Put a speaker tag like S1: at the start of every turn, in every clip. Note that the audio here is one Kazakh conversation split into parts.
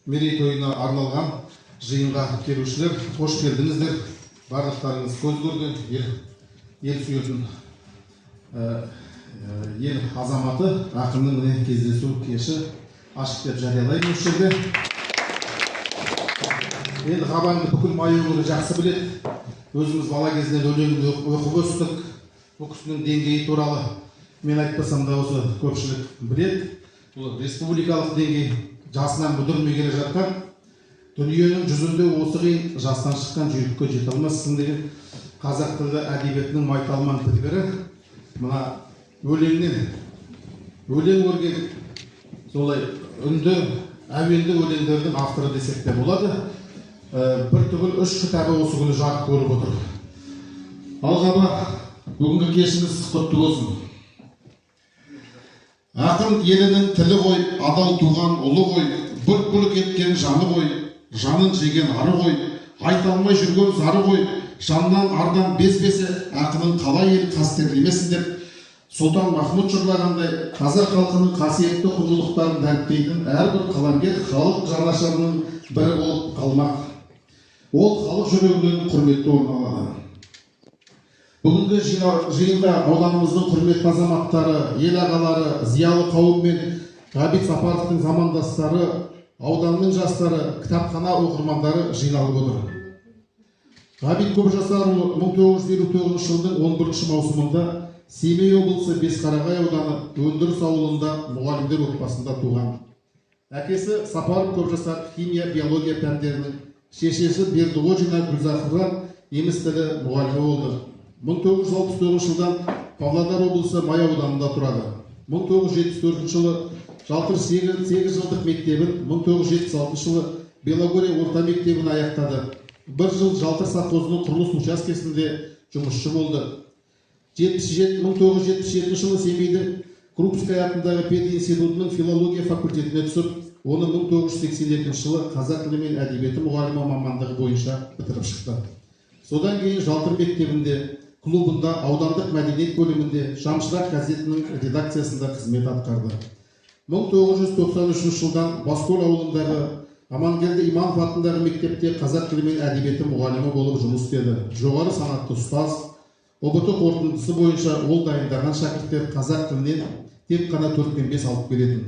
S1: мерейтойына арналған жиынға келушілер, қош келдіңіздер. Барлықтарыңыз көз көрген ел сүйетін ел азаматы ақынның кездесу кеші ашық деп жариялаймын осы жерде. Енді Қабанды бүкіл май өңірі жақсы біледі. Өзіміз бала кезінен өлеңді оқып өстік. Бұл кісінің деңгейі туралы мен айтпасам да осы көпшілік біледі. Бұл республикалық деңгей, жасынан бүдірмей келе жатқан, дүниенің жүзінде осы қиын жастан шыққан жүйрікке жете алмассың деген қазақ тілі әдебиетінің майталман білгірі мына өлеңнен өлең өрген солай үнді әуенді өлеңдердің авторы десек те болады. Бір түгіл 3 кітабы осы күні жарық көріп отыр. Алғаба, бүгінгі кешіміз құтты болсын. Ақын елінің тілі ғой, адал туған ұлы ғой, бүлк-бүлк еткен жаны ғой, жанын жеген ары ғой, айта алмай жүрген зары ғой, жаннан ардан безбесе, ақынын қалай ел қастерлемесін деп, Сұлтан Махмұт жырлағандай қазақ халқының қасиетті құндылықтарын дәріптейтін әрбір қаламгер халық жанашырының бірі болып қалмақ. Ол халық жүрегінен құрметті орын алады. Бүгінгі жиында ауданымыздың құрметті азаматтары, ел ағалары, зиялы қауым мен Ғабит Сапаровтың замандастары, ауданның жастары, кітапхана оқырмандары жиналып отыр. Ғабит Көпжасарұлы 1959 жылдың 11 маусымында Семей облысы Бесқарағай ауданы Өндіріс ауылында мұғалімдер отбасында туған. Әкесі Сапаров Көпжасаров химия, биология пәндерінің, шешесі Бердіғожина Гүлзақыржан неміс тілі мұғалімі болды. 1969 жылдан Павлодар облысы Май ауданында тұрады. 1974 жылы Жалтыр 8 жылдық мектебін, 1976 жылы Белогорье орта мектебін аяқтады. Бір жыл Жалтыр совхозының құрылыс учаскесінде жұмысшы болды. 1977 жылы Семейдің Крупская атындағы пединститутының филология факультетіне түсіп, оны 1982 жылы қазақ тілі мен әдебиеті мұғалімі мамандығы бойынша бітіріп шықты. Содан кейін Жалтыр мектебінде, клубында, аудандық мәдениет бөлімінде, Шамшырақ газетінің редакциясында қызмет атқарды. 1993 жылдан Баскөл ауылындағы Амангелді Иманов атындағы мектепте қазақ тілі мен әдебиеті мұғалімі болып жұмыс істеді. Жоғары санатты ұстаз. ОБТ қорытындысы бойынша ол дайындаған шәкірттер қазақ тілінен тек қана 4-5 алып келетін.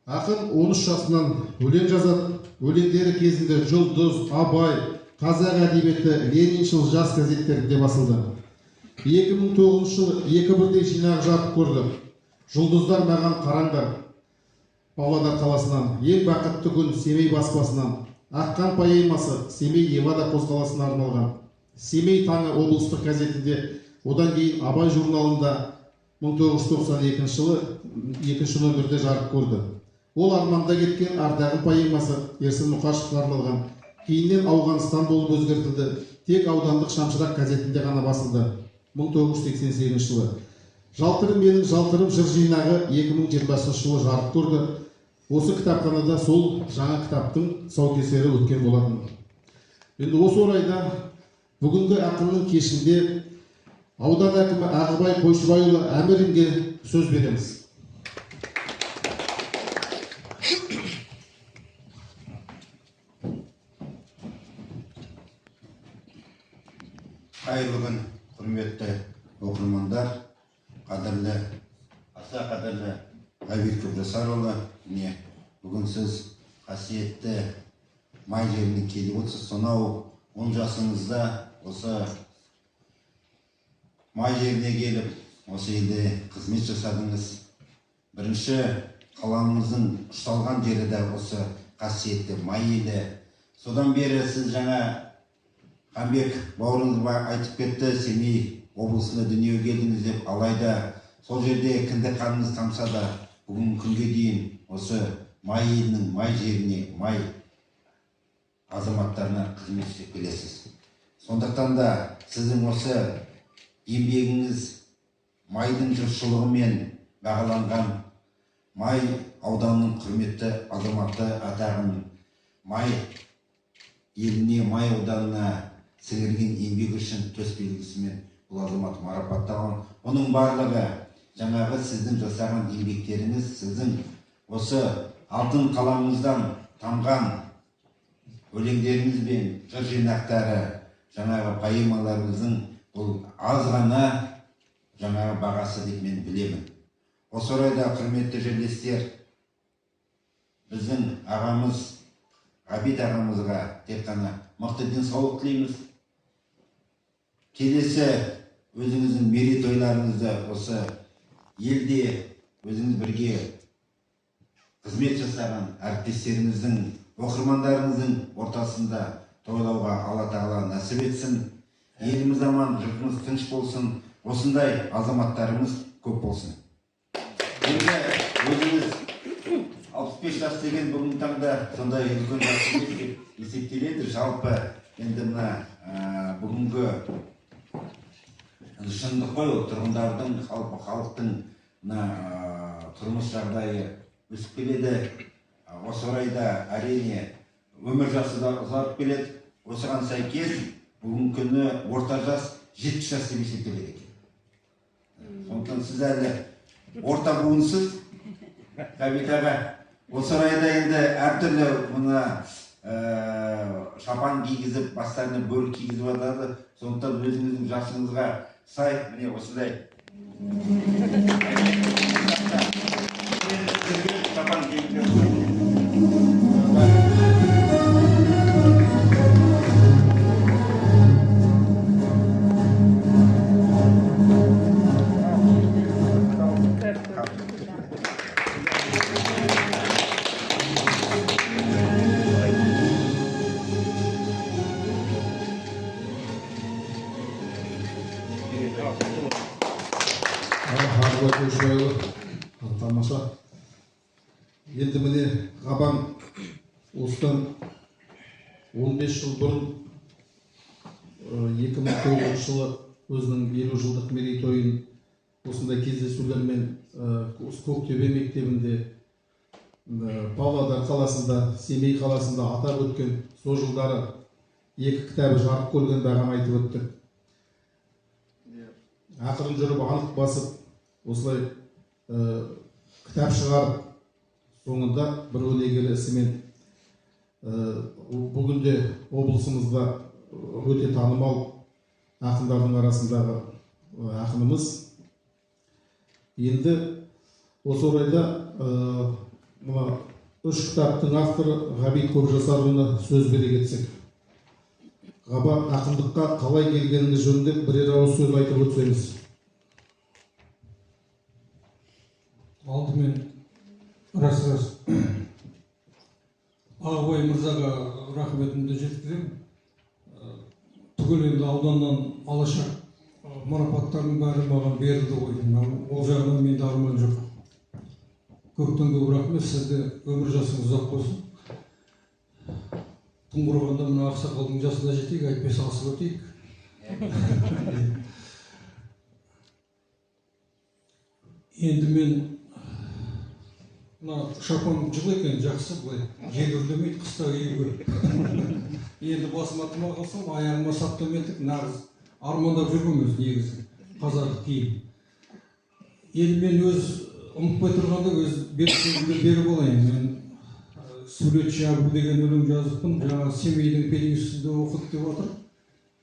S1: Ақын 13 жасынан өлең жазады. Өлеңдері кезінде Жұлдыз, Абай, Қазақ әдебиеті, Лениншіл жас газеттерінде басылды. 2009 жылы 2 бірдей жинақ жарық көрді. Жұлдыздар маған қараңдар. Павлодар қаласынан, ең бақытты күн Семей баспасынан, Аққан поэмасы Семей Евада қозғалысына арналған. Семей таңы облыстық газетінде, одан кейін Абай журналында 1992 жылы 2 нөмірде жарық көрді. Ол арманда кеткен ардағым поэмасы Ерсін Мұқашевқа арналған. Кейіннен Ауғанстан болып өзгертілді. Тек аудандық Шамшырақ газетінде ғана басылды. 1988 жылы. Жалтырым менің жалтырым жыр жинағы 2020 жылы жарық көрді. Осы кітапханада сол жаңа кітаптың тұсаукесері өткен болатын. Енді осы орайда бүгінгі ақынның кешінде аудан әкімі Ағыбай Қойшыбайұлы Әміринге сөз береміз.
S2: Қайырлы күн, құрметті оқырмандар, аса қадірлі Ғабит Көпжасарұлы, бүгін сіз қасиетті май жеріне келіп отырсыз. Сонау 10 жасыңызда осы май жеріне келіп, осы елде қызмет жасадыңыз. Бірінші қаламымыздың ұшталған жері де осы қасиетті май елі. Содан бері сіз жаңа Қамбек бауырыңыз айтып кетті, Семей облысында дүниеге келдіңіз деп, алайда сол жерде кіндік қаныңыз тамса да, бүгін күнге дейін осы май елінің, май жеріне, май азаматтарына қызмет істеп келесіз. Сондықтан да сіздің осы еңбегіңіз майдың жұртшылығымен бағаланған май ауданының құрметті азаматы атағын май еліне, май ауданына сіңірген еңбегі үшін төсбелгісімен бұл азамат марапатталған. Оның барлығы жаңағы сіздің жасаған еңбектеріңіз, сіздің осы алтын қаламымыздан тамған өлеңдеріміз бен жыр жинақтары, жаңағы поэмаларымыздың бұл аз ғана жаңағы бағасы деп мен білемін. Осы орайда құрметті жерлестер, біздің ағамыз, Ғабит ағамызға тек қана мықты денсаулық тілейміз. Келесі өзіңіздің мерейтойларыңызды осы елде өзіңіз бірге қызмет жасаған әріптестеріңіздің, оқырмандарыңыздың ортасында тойлауға Алла Тағала нәсіп етсін. Еліміз аман, жұртымыз тыныш болсын, осындай азаматтарымыз көп болсын. Енді өзіңіз 65 жас деген бүгінгі таңда сондай үлкен жас деп есептеледі. Жалпы енді мына бүгінгі шындық қой, тұрғындардың, халықтың тұрмыс жағдайы өсіп келеді. Осы орайда әрине өмір жасы да ұзарып келеді. Осыған сәйкес бүгінгі күні орта жас 70 жас деп есептеледі екен. Сондықтан сіз әлі орта буынсыз, Ғабит аға. Осы орайда енді әртүрлі мына шапан кигізіп, бастарына бөрік кигізіп жатады. Сондықтан өзіңіздің жасыңызға сай, міне осындай шапан кигізіп.
S1: Тамаша. Енді міне Ғабаң осыдан 15 жыл бұрын 2009 жылы өзінің 50 жылдық мерейтойын осындай кездесулермен Көктөбе мектебінде, Павлодар қаласында, Семей қаласында атап өткен. Сол жылдары 2 кітабы жарық көргенде ағам айтып өтті. Ақырын жүріп анық басып, осылай кітап шығарып, соңында бір өнегелі ісімен бүгінде облысымызда өте танымал ақындардың арасындағы ақынымыз. Енді осы орайда мына 3 кітаптың авторы Ғабит Көпжасарұлына сөз бере кетсек. Ғаба ақындыққа қалай келгеніңіз жөнінде бірер ауыз сөз айтып өтсеңіз.
S3: Алдымен рас Ағыбай мырзаға рахметімді жеткіземін. Түгел енді ауданнан алашақ марапаттардың бәрі маған берілді ғой. Ол жағынан менде арман жоқ. Көптен көп рахмет, сізді өмір жасыңыз ұзақ болсын. Тым құрғанда мына ақсақалдың жасына жетейік, әйтпесе асып өтейік. Енді мен шапан жылы екен, жақсы былай. Жегірлемейді, қыста киюге. Енді басыма тымақ алсам, аяғыма саптаметік, нағыз армандап жүргенміз негізі қазақ киім. Енді мен өз ұмытпай тұрғанда өз бетімді беріп болайын. Мен суретші Әбу деген өлең жазыппын. Жаңа Семейдің педагогикасында оқыды деп отыр.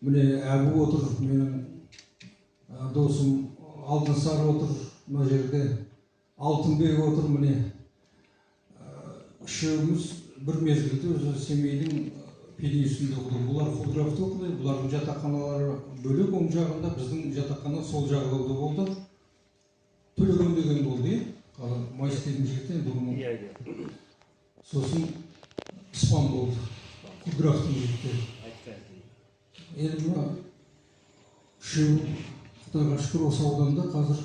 S3: Міне Әбу отыр, менің досым Алтынсары отыр мына жерде. Алтынбек отыр, міне. Үшеуміз бір мезгілде өзі Семейдің педагогикасында оқыды. Бұлар художник оқыды, бұлардың жатақханалары бөлек оң жағында, біздің жатақхана сол жағалауда болды. Төлеген деген болды, майстардың жігіттен бұрын. Сосын Испан болды, Кудырақтың жігіттері. Енді мына үшеуі Құдайға шүкір осы ауданда қазір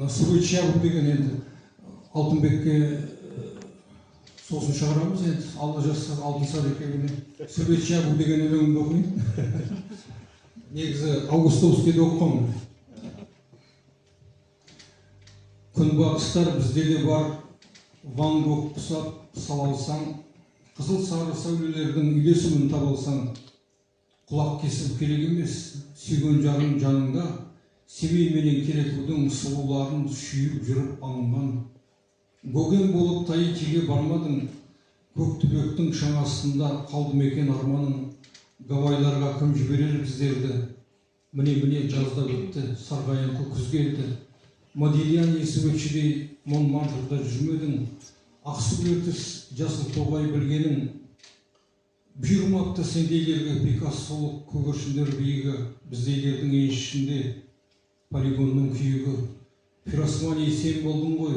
S3: суретші Әбу деген енді Алтынбекке сосын шығарамыз енді. Алла жазса Алтынсары екеуіне суретші Әбу деген өлеңімді оқиын. Негізі Августовскийде оқығанмын. Күнбағыстар бізде де бар, Ван Гог құсап салалсаң, қызыл сары сәулелердің үйлесімін табалсаң, құлақ кесіп керек емес, сүйген жарың жаныңда, Семей менен Керекудің сұлуларын сүйіп жүріп алынған. Көген болып Таитиге бармадым, көк түбектің шаң астында қалды мекен арманым. Гавайларға кім жіберер біздерді? Міне жазда бітті, сарғайыңқы күз келді. Модильян есіп өкшідей мұң мантырда жүрмедің. Ақсу ертіс жасыл тоғай білгенің. Бұйырмапты сендейлерге Пикассолық көгершіндер биігі. Біздейлердің еншісінде полигонның күйігі. Пиросмани сен болдың ғой,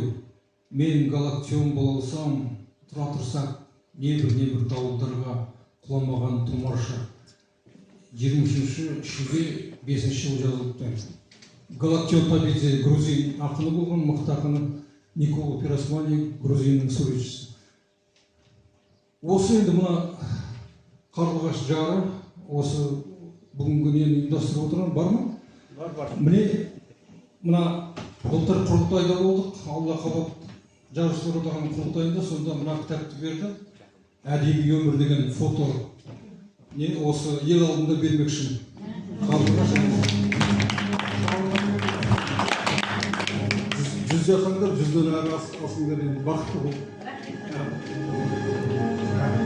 S3: мен галактион бола алсам, тұра тұрсақ небір дауылдарға құламаған тұмарша. 23 шілде 5 жыл жазылыпты. Галактион Победе грузин ақыны болған, мықты ақыны Никола Пиросмани грузиннің суретшісі. Осы енді мына қарлығаш жары, осы бүгінгі нені ұйымдастырып отырған бар ма? Бар. Міне мына былтыр құрылтайда болдық, Алла қалап Жазушылар одағының құрылтайында, сонда мына кітапты берді. Әдеби өмір деген фото. Осы ел алдында бермекшімін. Жүз жақындар, жүзден әрі асыңдар енді бақытты бол.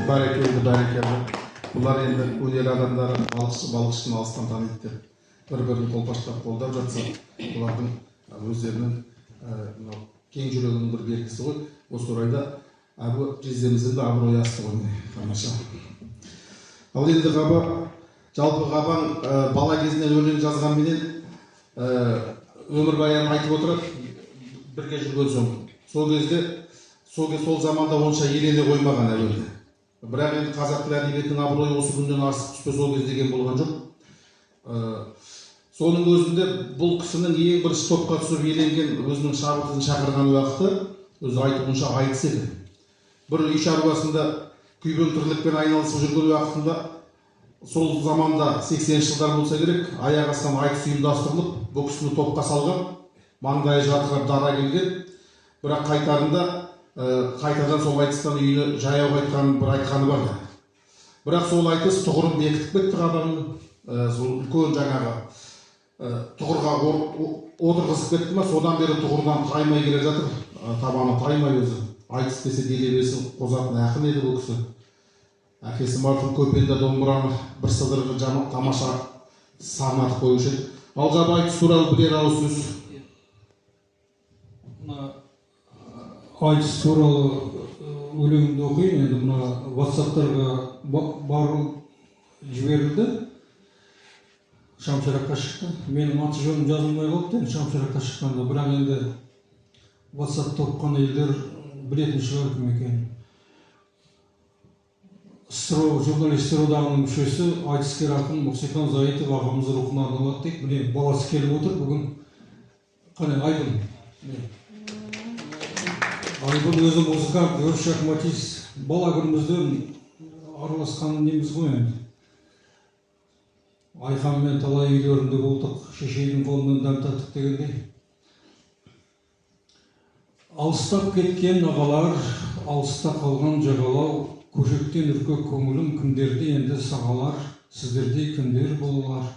S1: Бәрекелді. Бұлар енді өнер адамдары балықшыны алыстан таниды деп бір-бірін қолпаштап қолдап жатса, бұлардың өздерінің кең жүрегінің бір белгісі ғой. Осы орайда президентіміздің де абыройы асты ғой. Тамаша. Ал енді жалпы Ғабаң бала кезінен өлең жазғанменен өмірбаянын айтып отырады, бірге жүрген соң. Сол заманда онша елене қоймаған әуелде. Бірақ енді қазақ тілі әдебиетінің абыройы осы күннен асып түспес ол кез деген болған жоқ. Соның өзінде бұл кісінің ең бірінші топқа түсіп еленген өзінің шабытын шақырған уақыты өзі айтуынша айтыс еді. Бір үй шаруасында күйбең тірлікпен айналысып жүрген уақытында сол заманда 80 жылдар болса керек, аяқ астынан айтыс ұйымдастырылып, бұл кісіні топқа салған, маңдайы жарқырап дара келген, бірақ қайтадан сол айтыстан үйіне жаяу қайтқан бір айтқаны бар. Бірақ сол айтыс тұғырын бекітіп кетті Ғабаңның, үлкен жаңағы тұғырға отырғызып кетті ма, содан бері тұғырдан таймай келе жатыр, табаны таймай өзі. Айтыс десе делебесі қозатын ақын еді бұл кісі. Әкесі марқұм көпенді домбыраны бір сыдырғы тамаша сарнатып қойушы еді. Ал Ғаба айтыс туралы бірер ауыз сөз.
S3: Айтыс туралы өлеңімді оқиын, енді мына WhatsApp-тарға барып жіберілді. Шамшыраққа шықты. Менің аты жөнім жазылмай қалыпты, Шамшыраққа шыққанда. Бірақ енді WhatsApp-та оқыған елдер білетін шығар кім екенін. СССР журналистер одағының мүшесі, айтыскер ақын Мұхсихан Заитов ағамыз рухына арналады дейік. Міне баласы келіп отыр бүгін. Қане Айбын. Айбын өзі музыкант, өріш шахматист. Бала күнімізден араласқан неміз ғой енді. Айханмен талай үйлерінде болдық, шешейдің қолынан дәм таттық дегендей. Алыстап кеткен ағалар, алыста қалған жағалау, көшектен үркек көңілім кімдерде енді сағалар, сіздердей кімдер болалар.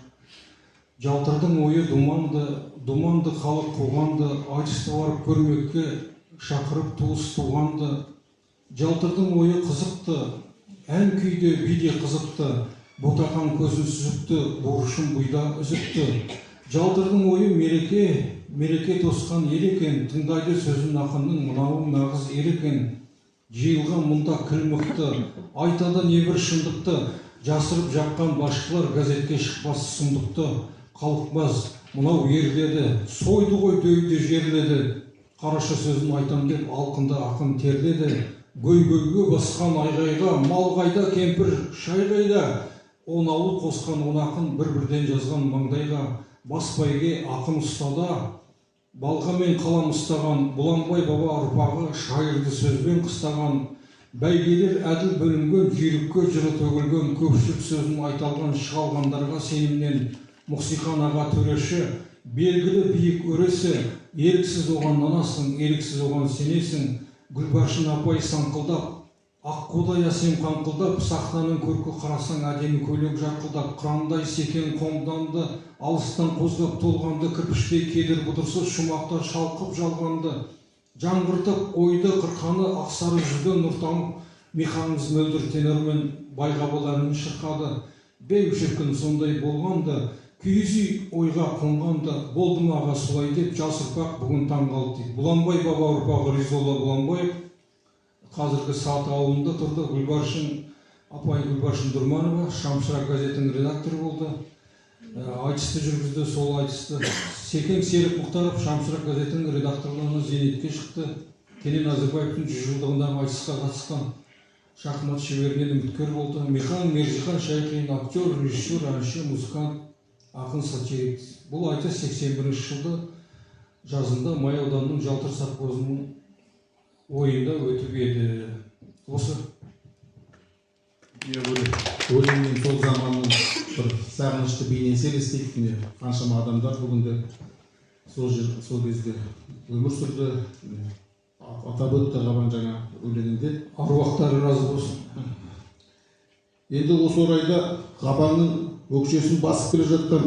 S3: Жалтырдың ойы думанды халық қоғанды, айтысты барып көрмекке шақырып туыс туғанды. Жалтырдың ойы қызықты, ән күйде биде қызықты, ботақан көзін сүзікті, борышын бұйда үзікті. Жалтырдың ойы мереке тосқан ел екен, тыңдайды сөзін ақынның мынауың нағыз ер екен. Жиылған мұнда кіл мықты, айтады небір шындықты, жасырып жаққан басшылар газетке шықпас сұмдықты. Қалықпас, мынау ерледі, сойды ғой дөйді жерледі. Қараша сөзін айтам деп алқында ақын терледі. Гөй-гөйге басқан айғайға, мал қайда кемпір шай қайда. Он ауыл қосқан он ақын бір-бірден жазған маңдайға. Басбайге ақын ұстада, балға мен қалам ұстаған, Бұланбай баба ұрпағы шайырды сөзбен қыстаған. Бәйгелер әділ бөлінген, жүйрікке жыры төгілген, көпшілік сөзін айталған шығалғандарға сенімнен. Мұхсихан аға төреші, белгілі биік өресі, еріксіз оған нанасың, еріксіз оған сенесің. Гүлбаршын апай саңқылдап, аққудай әсем қаңқылдап, сахнаның көркі қарасаң әдемі көйлек жарқылдап, қырандай секен қомданды, алыстан қозғап толғанды, кірпіштей кедір бұдырсыз шумақтар шалқып жалғанды. жаңғыртып ойды қырқаны ақсары жүзді нұртам мехаңыз мөлдір тенормен байғабыл әнін шырқады. Беу шіркін сондай болғанда, киіз үй ойға қонғанда, болдым аға солай деп жас ұрпақ бүгін таң қалды дейді. Бұланбай баба ұрпағы Ризолла Бұланбай қазіргі Саты ауылында тұрды. Апай Гүлбаршын Дұрманова Шамшырақ газетінің редакторы болды. Айтысты жүргізді, сол айтысты. Секең Серік Мұхтаров Шамшырақ газетінің редакторлығына зейнетке шықты. Кенен Әзірбаевтың 100 жылдығындағы айтысқа қатысқан. Шахмат шеберінен үміткер болды. Михан Мерзихан Шайқин актер, режиссер, әнші, музыкант, ақын, сатирик. Бұл айтыс 81 жылды жазында Май ауданының Жалтыр совхозының ойында өтіп еді. Осы
S1: өлеңмен сол заманның бір сағынышты бейнесі елестейді. Қаншама адамдар бүгінде сол кезде өмір сүрді. Атап өтті Ғабаң жаңа өлеңінде.
S3: аруақтары разы болсын.
S1: Енді осы орайда Ғабаңның өкшесін басып келе жатқан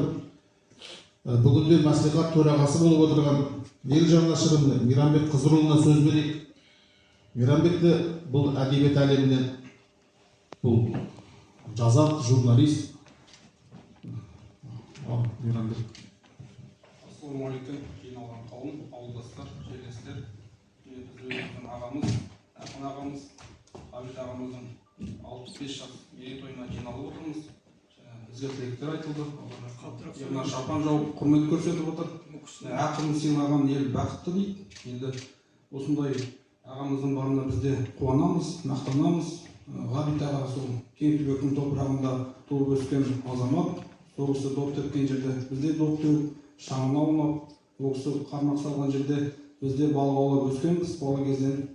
S1: бүгінде мәслихат төрағасы болып отырған ел жанашыры Мейрамбек Қызырұлына сөз берейік. Мейрамбекті бұл әдебиет әлемінен бұл жазақ, журналист. Мейрамбек.
S4: Ассалаумағалейкум, жиналған қауым, ауылдастар, жерлестер. Өзіміздің ағамыз, ақын ағамыз, Ғабит ағамыздың 65 жас мерейтойына жиналып отырмыз. Ізгі тілектер айтылды. Мына шапан жауып құрмет көрсетіп отыр. Ақын сыйлаған ел бақытты дейді. Енді осындай ағамыздың барына бізде қуанамыз, мақтанамыз. Ғабит аға сол Кеңтүбектің топырағында туып өскен азамат. Сол кісі доп тепкен жерде бізде доп теуіп, шаңын аунап, ол кісі қармақ салған жерде бізде балық аулап өскенбіз. Бала кезден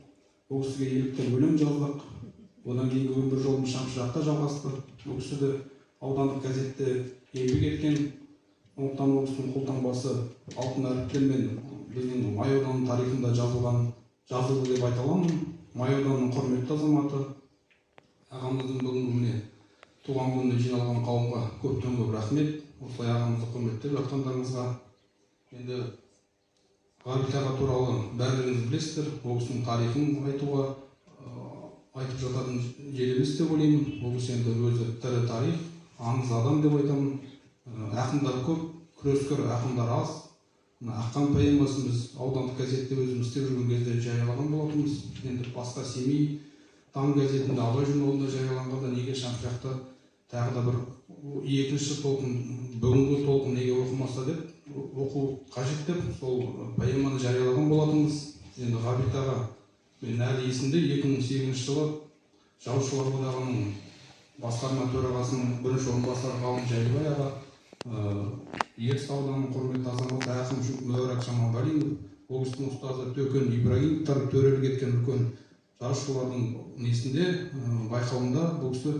S4: ол кісіге еліктеп өлең жаздық. Одан кейінгі өмір жолын Шамшырақта жалғасты. Ол кісі де аудандық газетте еңбек еткен. Ондықтан ол кісінің қолтаңбасы алтын әріптермен біздің Май ауданының тарихында жазылды деп айта аламын. Май ауданының құрметті азаматы. Ағамыздың бүгінгі міне туған күніне жиналған қауымға көптен көп рахмет. Осылай ағамызды құрметтеп жатқандарыңызға. Енді Ғабит аға туралы бәріңіз білесіздер. Ол кісінің тарихын айтуға айтып жататын жер емес деп ойлаймын. Ол кісі енді өзі тірі тарих, аңыз адам деп айтамын. Ақындар көп, күрескер ақындар аз. Аққан поэмасын біз аудандық газетте өзіміз істеп жүрген кезде жариялаған болатынбыз. Енді басқа Семей Таң газетінде, Абай журналында жарияланғанда неге Шамшырақта тағы да бір екінші толқын, бүгінгі толқын неге оқымаса деп, оқу қажет деп, сол поэманы жариялаған болатынбыз. Енді Ғабит аға, мен әлі есімде 2008 жылы Жазушылар одағының басқарма төрағасының бірінші орынбасары Ғалым Жайлыбай аға, Ертіс ауданының құрметті азаматы ақын Мөрәк Жамалғалиев, ол кісінің ұстазы Төкен Ибрагимовтар төрелік еткен үлкен жазушылардың несінде байқауында бұл кісі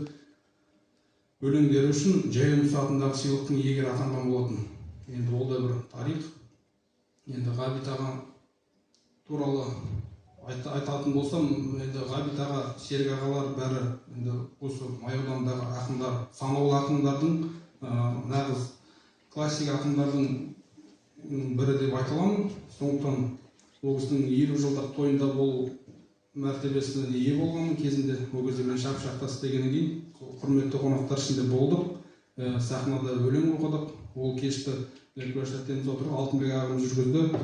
S4: өлеңдері үшін Жайымыс атындағы сыйлықтың иегері атанған болатын. Енді ол да бір тарих. Енді Ғабит аға туралы айтатын болсам, енді Ғабит аға, Серік ағалар бәрі енді осы Май ауданындағы ақындар, санаулы ақындардың нағыз классик ақындардың бірі деп айта аламын. Сондықтан ол кісінің 50 жылдық тойында бұл мәртебесіне ие болғанмын кезінде. Ол кезде мен Шамшырақта істегеннен кейін құрметті қонақтар ішінде болдық. Сахнада өлең оқыдық. Ол кешті Меркуриштен отырып Алтынбек ағамыз жүргізді.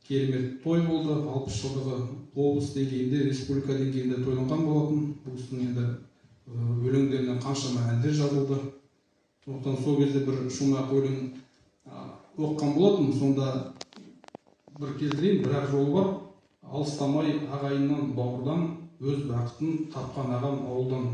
S4: Керемет той болды. 60 жылдығы облыс деңгейінде, республика деңгейінде тойланған болатын. Бұл кісінің енді өлеңдерінен қаншама әндер жазылды. Сондықтан сол кезде бір шумақ өлең оққан болатын. Сонда бір келтірейін, бірақ жолы бар. Алыстамай ағайыннан, бауырдан, өз бақытын тапқан ағам ауылдан.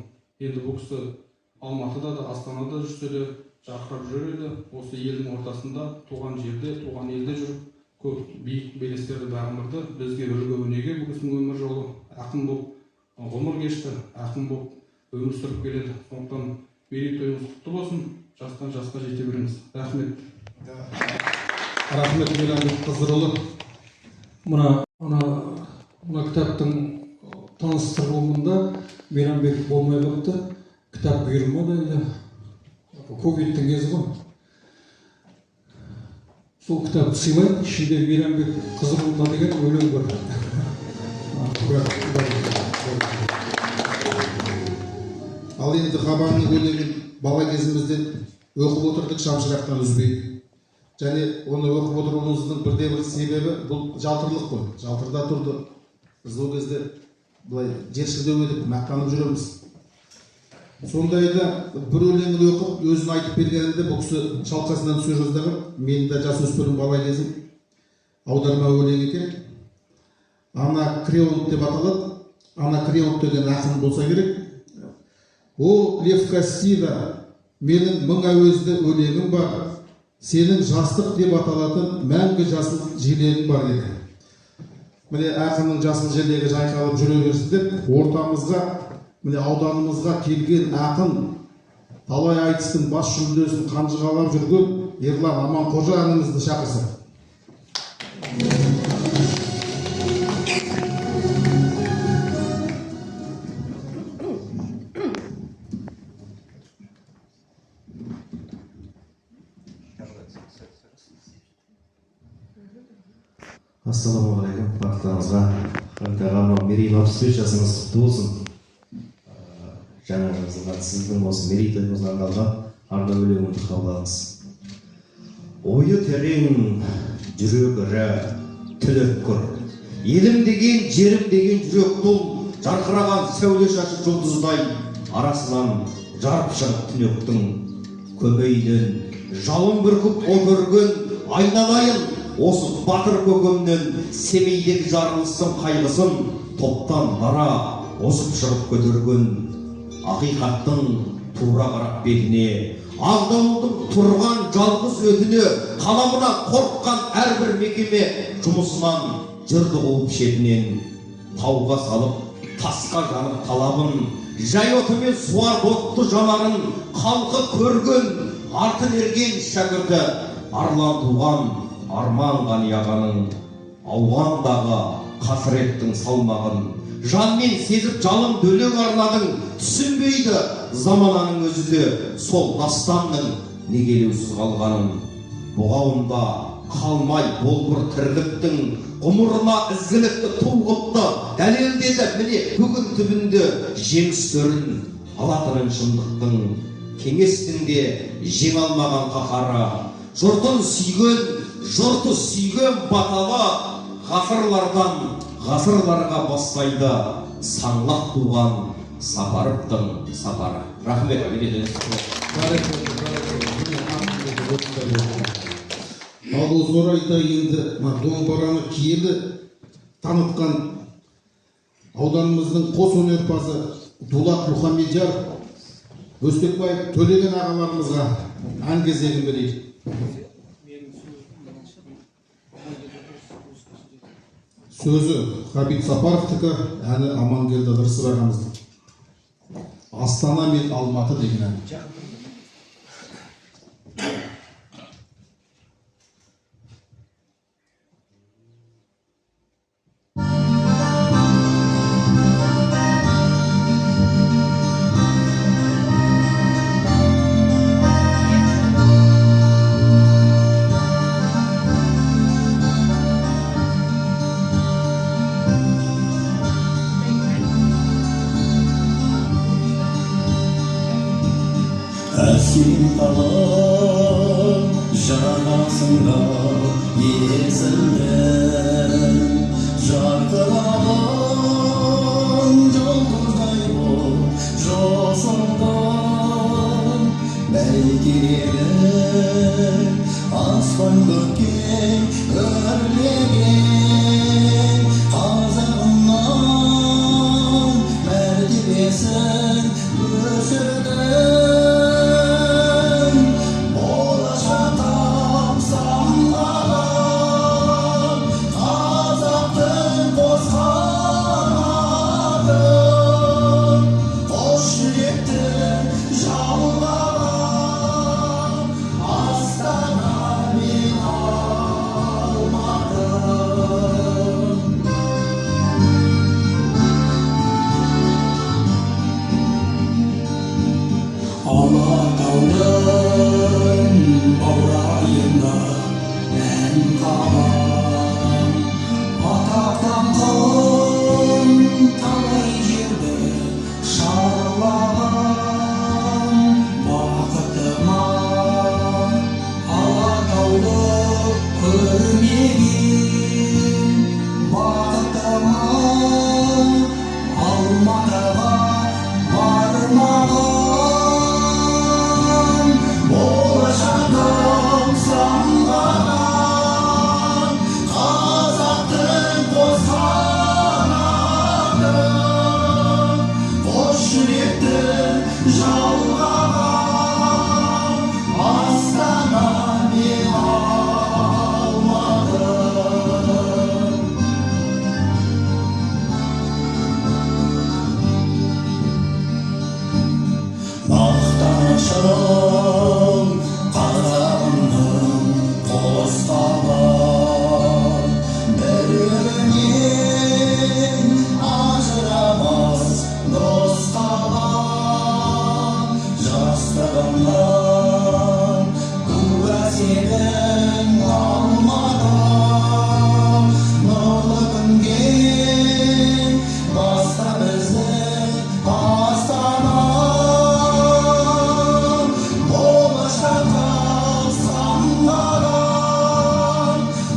S4: Енді бұл кісі Алматыда да, Астанада жүрсе де жарқырап жүреді. Осы елдің ортасында, туған жерде, туған елде жүріп, көп биік белестерді бағындырды. Бізге үлгі өнеге бұл кісінің өмір жолы. Ақын болып ғұмыр кешті, ақын болып өмір сүріп келеді. Сондықтан мерейтойыңыз құтты болсын, жастан жасқа жете беріңіз. Рахмет.
S1: Рахмет Мейрамбек Қызырұлы.
S3: Мына кітаптың таныстырылымында Мейрамбек болмай қалыпты. Кітап бұйырмады енді. Ковидтің кезі ғой. Сол кітапты сыйлайық. Ішінде Мейрамбек Қызырұлына деген өлең бар.
S1: Ал енді Қабанның өлеңін бала кезімізден оқып отырдық шамшырақтан үзбей. Және оны оқып отыруымыздың бірден бір себебі бұл жалтырлық қой. Жалтырда тұрды. Біз ол кезде былай жершілдеу едік, мақтанып жүреміз. Сондайда бір өлеңін оқып, өзін айтып бергенінде бұл кісі шалқасынан сөз жаздаған. Менің де жасөспірім бала кезім аударма өлең екен. Ана Креонт деп аталады. Ана Креонт деген ақын болса керек. О, Лев Кассида, менің мың әуезді өлеңім бар. Сенің жастық деп аталатын мәңгі жасыл желегің бар деді. Міне ақынның жасыл желегі жайқалып жүре берсін деп ортамызға, міне ауданымызға келген ақын талай айтыстың бас жүлдесін қанжығалап жүрген Ерлан Аманқожа ағамызды шақырсақ.
S5: Ассалаумағалейкум, бақыттарыңызға. Қаңтағама мерейлі 65 жасыңыз құтты болсын. Жаңа жылға сіздің осы мерейтойыңыздан қалған арна өлеңімді қабылдаңыз. Ойы терең, жүрегі ірі, тілі өткір. Елім деген, жерім деген жүрек тұл, жарқыраған сәуле шашы жұлдыздай, арасынан жарып шығып түнектің көмейінен жалын бүркіп о көрген айналайын. Осы батыр көкемнен Семейдегі жарылыстың қайғысын топтан дара озып шығып көтерген ақиқаттың тура қарап бетіне, ағдауылдың тұрған жалғыз өтіне, қаламына қорыққан әрбір мекеме жұмысынан жырды қуып шетінен тауға салып, тасқа жанып талабын, жай отымен суар отты жанарын халқы көрген, артын ерген шәкірті арлан туған арман ғанияғаның ауғандағы қасіреттің салмағын жанмен сезіп жалын дөлек арладың түсінбейді замананың өзі де сол дастанның негелеусіз қалғанын бұғауында қалмай болбыр тірліктің ғұмырына ізгілікті тұлғыпты дәлелдеді міне бүгін түбінде жеңістерін алатынын шындықтың кеңестің де жеңе алмаған қаһары жұрты сүйген баталы ғасырлардан ғасырларға бастайды саңлақ туған Сапаровтың сапары. Рахмет.
S1: Ал осы орайда енді домбыраны киелі танытқан ауданымыздың қос өнерпазы Дулат Мұхамедияр Өзбекбаев Төлеген ағаларымызға ән кезегін берейік. Сөзі Хабиб Сапаровтікі, әні Амангелді Ыдырысов ағамыздың. Астана мен Алматы деген ән.
S6: Сен қалып жанасыңда есімнен жарқыраған жұлдыздай боп жосылдым бәйтерек аспан көкке өрлеген қазағымнан мәртебесін өсірдім. жалғаған астана мен алмадым. Мақтанышым қазағымның қос қабат, бір-бірінен ажырамас дос қабат. Жастығымнан куә сенің алмадым, нұрлы күнге баста біздің Астана. Болашаққа самғаған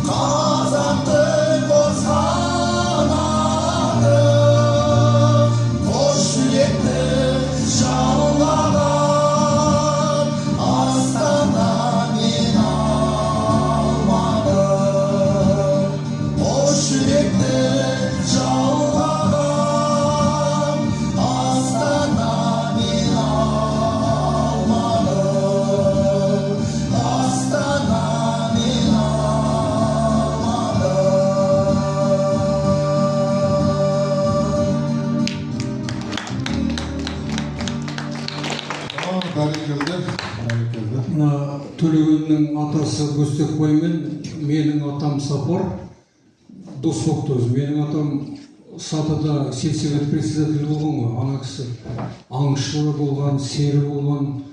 S6: қазақты қозғанады, қос жүректі жалғаған Астана мен алмадым. Қос жүректі жалғаған Астана мен алмадым. Астана мен алмадым.
S1: Бәрекелді.
S3: мына төлегеннің атасы Бөстекбай мен менің атам Сапар дос болып тұрмыз. Менің атам Сатыда сельсовет председателі болған ғой, ана кісі аңшы болған, сері болған.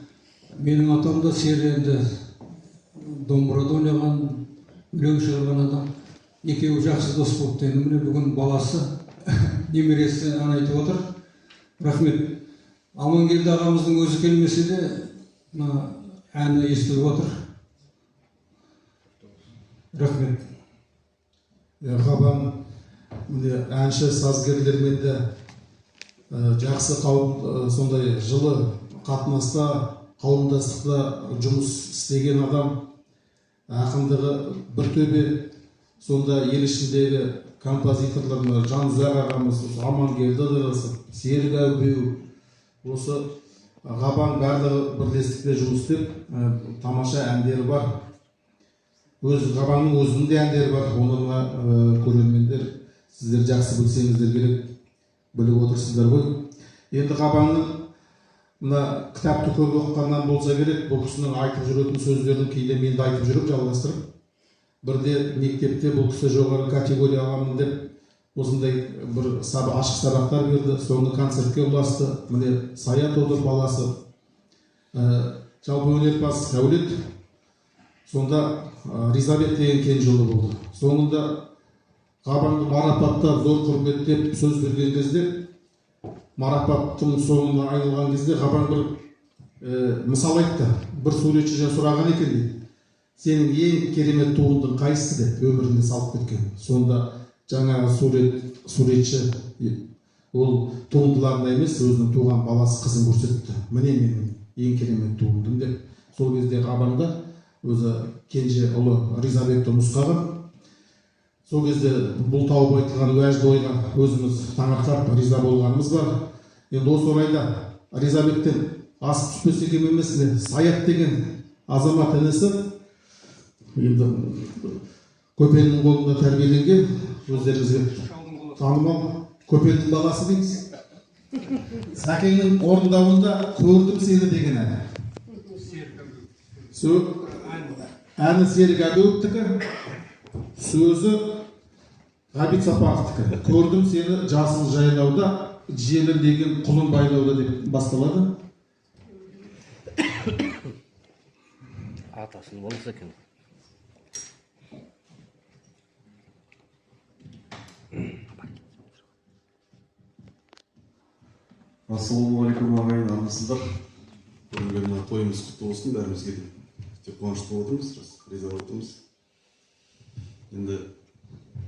S3: Менің атам да сері, енді домбырада ойнаған, өлең шығарған адам. Екеуі жақсы дос болыпты. Енді міне бүгін баласы немересі ән айтып отыр. Рахмет. Амангелді ағамыздың өзі келмесе де мына әні естіліп отыр. Рахмет.
S1: Қабан міне әнші сазгерлермен де жақсы қауым, сондай жылы қатынаста, қауымдастықта жұмыс істеген адам. Ақындығы бір төбе, сонда ел ішіндегі композиторлар Жанұзақ ағамыз, Амангелді ағамыз, Серік Әубеу, осы Қабан барлығы бірлестікте жұмыс істеп, тамаша әндері бар. Қабанның өзінің де әндері бар. Оны көрермендер сіздер жақсы білсеңіздер керек, біліп отырсыздар ғой. Енді Қабанның мына кітапты көп оқығаннан болса керек, бұл кісінің айтып жүретін сөздерін кейде мен де айтып жүріп жалғастырып. Бірде мектепте бұл кісі жоғары категория аламын деп осындай бір ашық сабақтар берді, соңғы концертке ұласты. Міне Саят Одыр баласы, жалпы өнерпаз Әулет, сонда Ризабек деген кенже ұлы болды. Соңында Қабанды марапаттап, зор құрметтеп сөз берген кезде, марапаттың соңына айналған кезде Қабан бір мысал айтты. Бір суретшіден сұраған екен дейді, сенің ең керемет туындың қайсысы деп, өмірінде салып кеткен. Сонда жаңағы суретші ол туындыларына емес, өзінің туған баласы қызын көрсетті. Міне менің ең керемет туындым деп. Сол кезде Қабанда өзі кенже ұлы Ризабекті нұсқаған. Сол кезде бұл тауып айтылған уәжді ойға өзіміз таңырқап риза болғанымыз бар. Енді осы орайда Ризабектен асып түспесе кем емес, Саят деген азамат інісі енді Көпеннің қолында тәрбиеленген, өздеріңізге танымал Көпеннің баласы дейміз. Сәкеңнің орындауында көрдім сені деген әні. Әні Серік Әбеуовтікі, сөзі Ғабит Сапаровтікі. Көрдім сені жасыл жайлауда, желім деген құлын байлауда деп басталады.
S7: Атасын болса екен.
S8: Ассалаумағалейкум ағайын, армысыздар. Бүгінгі мына тойымыз құтты болсын, бәрімізге де. Тек қуанышты болып отырмыз, риза болып отырмыз. Енді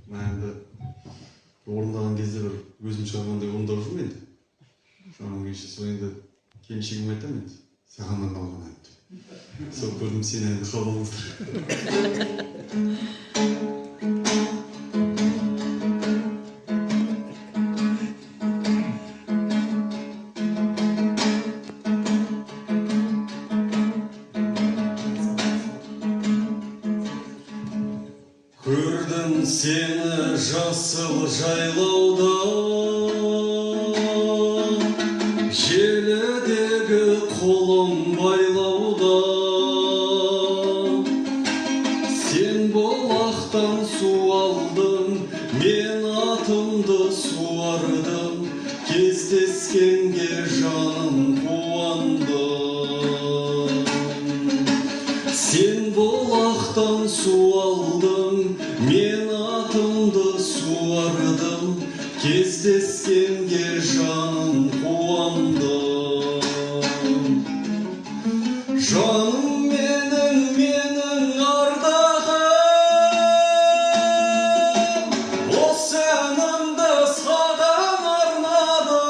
S8: мәнді орындаған кезде бір өзім шығарғандай орындап жүрмін енді. Шағын кеше сол енді келіншегіме айтамын енді, саған арналған ән деп. Сол көрдім сені енді қабылыңыздар.
S7: сені жасыл жайлауда, желідегі қолым байлауда. Сен бұлақтан су алдың, мен атымды суардым, кездескенге жаным қуанды. Сен бұлақтан су алдың, мен атымды суардым, кездескенге жаным қуанды. Жаным менің ардағым, осы әнімді саған арнадым.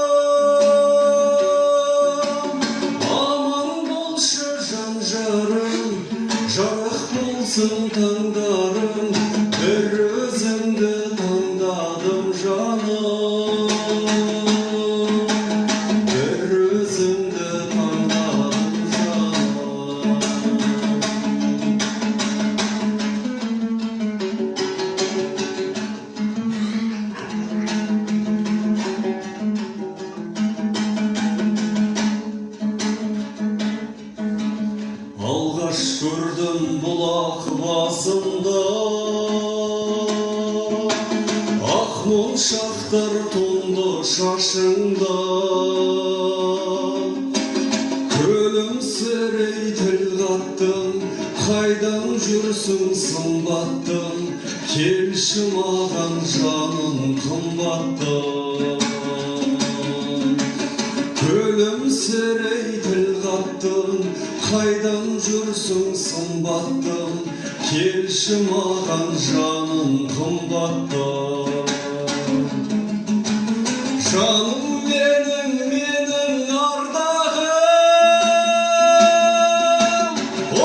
S7: Аман болшы жан жарым, жарық болсын таңдарым, бір өзіңді таңдадым жаным, бір өзіңді таңдадым жаным. Алғаш көрдім бұлақ басында, ақ моншақтар тұнды шашыңда. Күлімсірей тіл қаттың, қайдан жүрсің сымбаттың, келші маған жаным қымбаттың. Күлімсірей тіл қаттың, қайдан жүрсің сымбаттың, келші маған жаным қымбаттың. Жаным менің ардағым,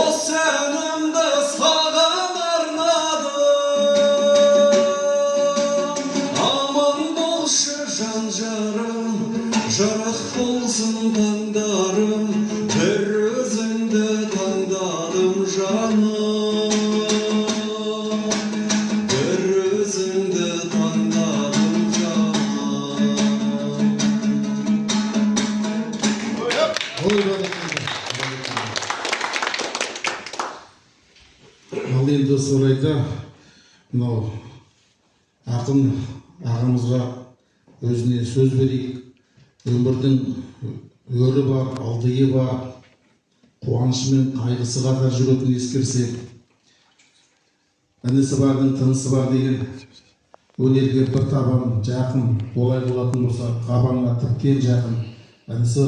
S7: осы әнімді саған арнадым. Аман болшы жан жарым, жарық болсын таңдарым, бір өзіңді таңдадым жаным, бір өзіңді таңдадым жаным.
S1: Ал енді осы орайда мынау ақын ағамызға өзіне сөз берейік. Өмірдің өрі бар, алдыйы бар, қуанышы мен қайғысы қатар жүретінін ескерсек, інісі бардың тынысы бар деген өнерге бір табан жақын олай болатын болса, қабанға тіптен жақын інісі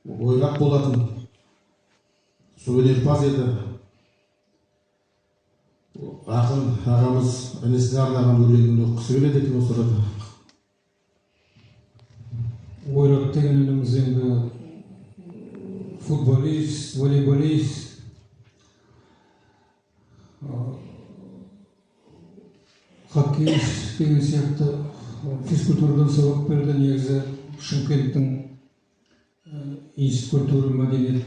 S1: ойрақ болатын өнерпаз еді. Ақын ағамыз інісіне арнаған өлеңін оқығысы келеді екен осы арада.
S3: Ойрат деген ініміз енді футболист, волейболист, хоккеист деген сияқты физкультурадан сабақ берді. Негізі Шымкенттің культура мәдениет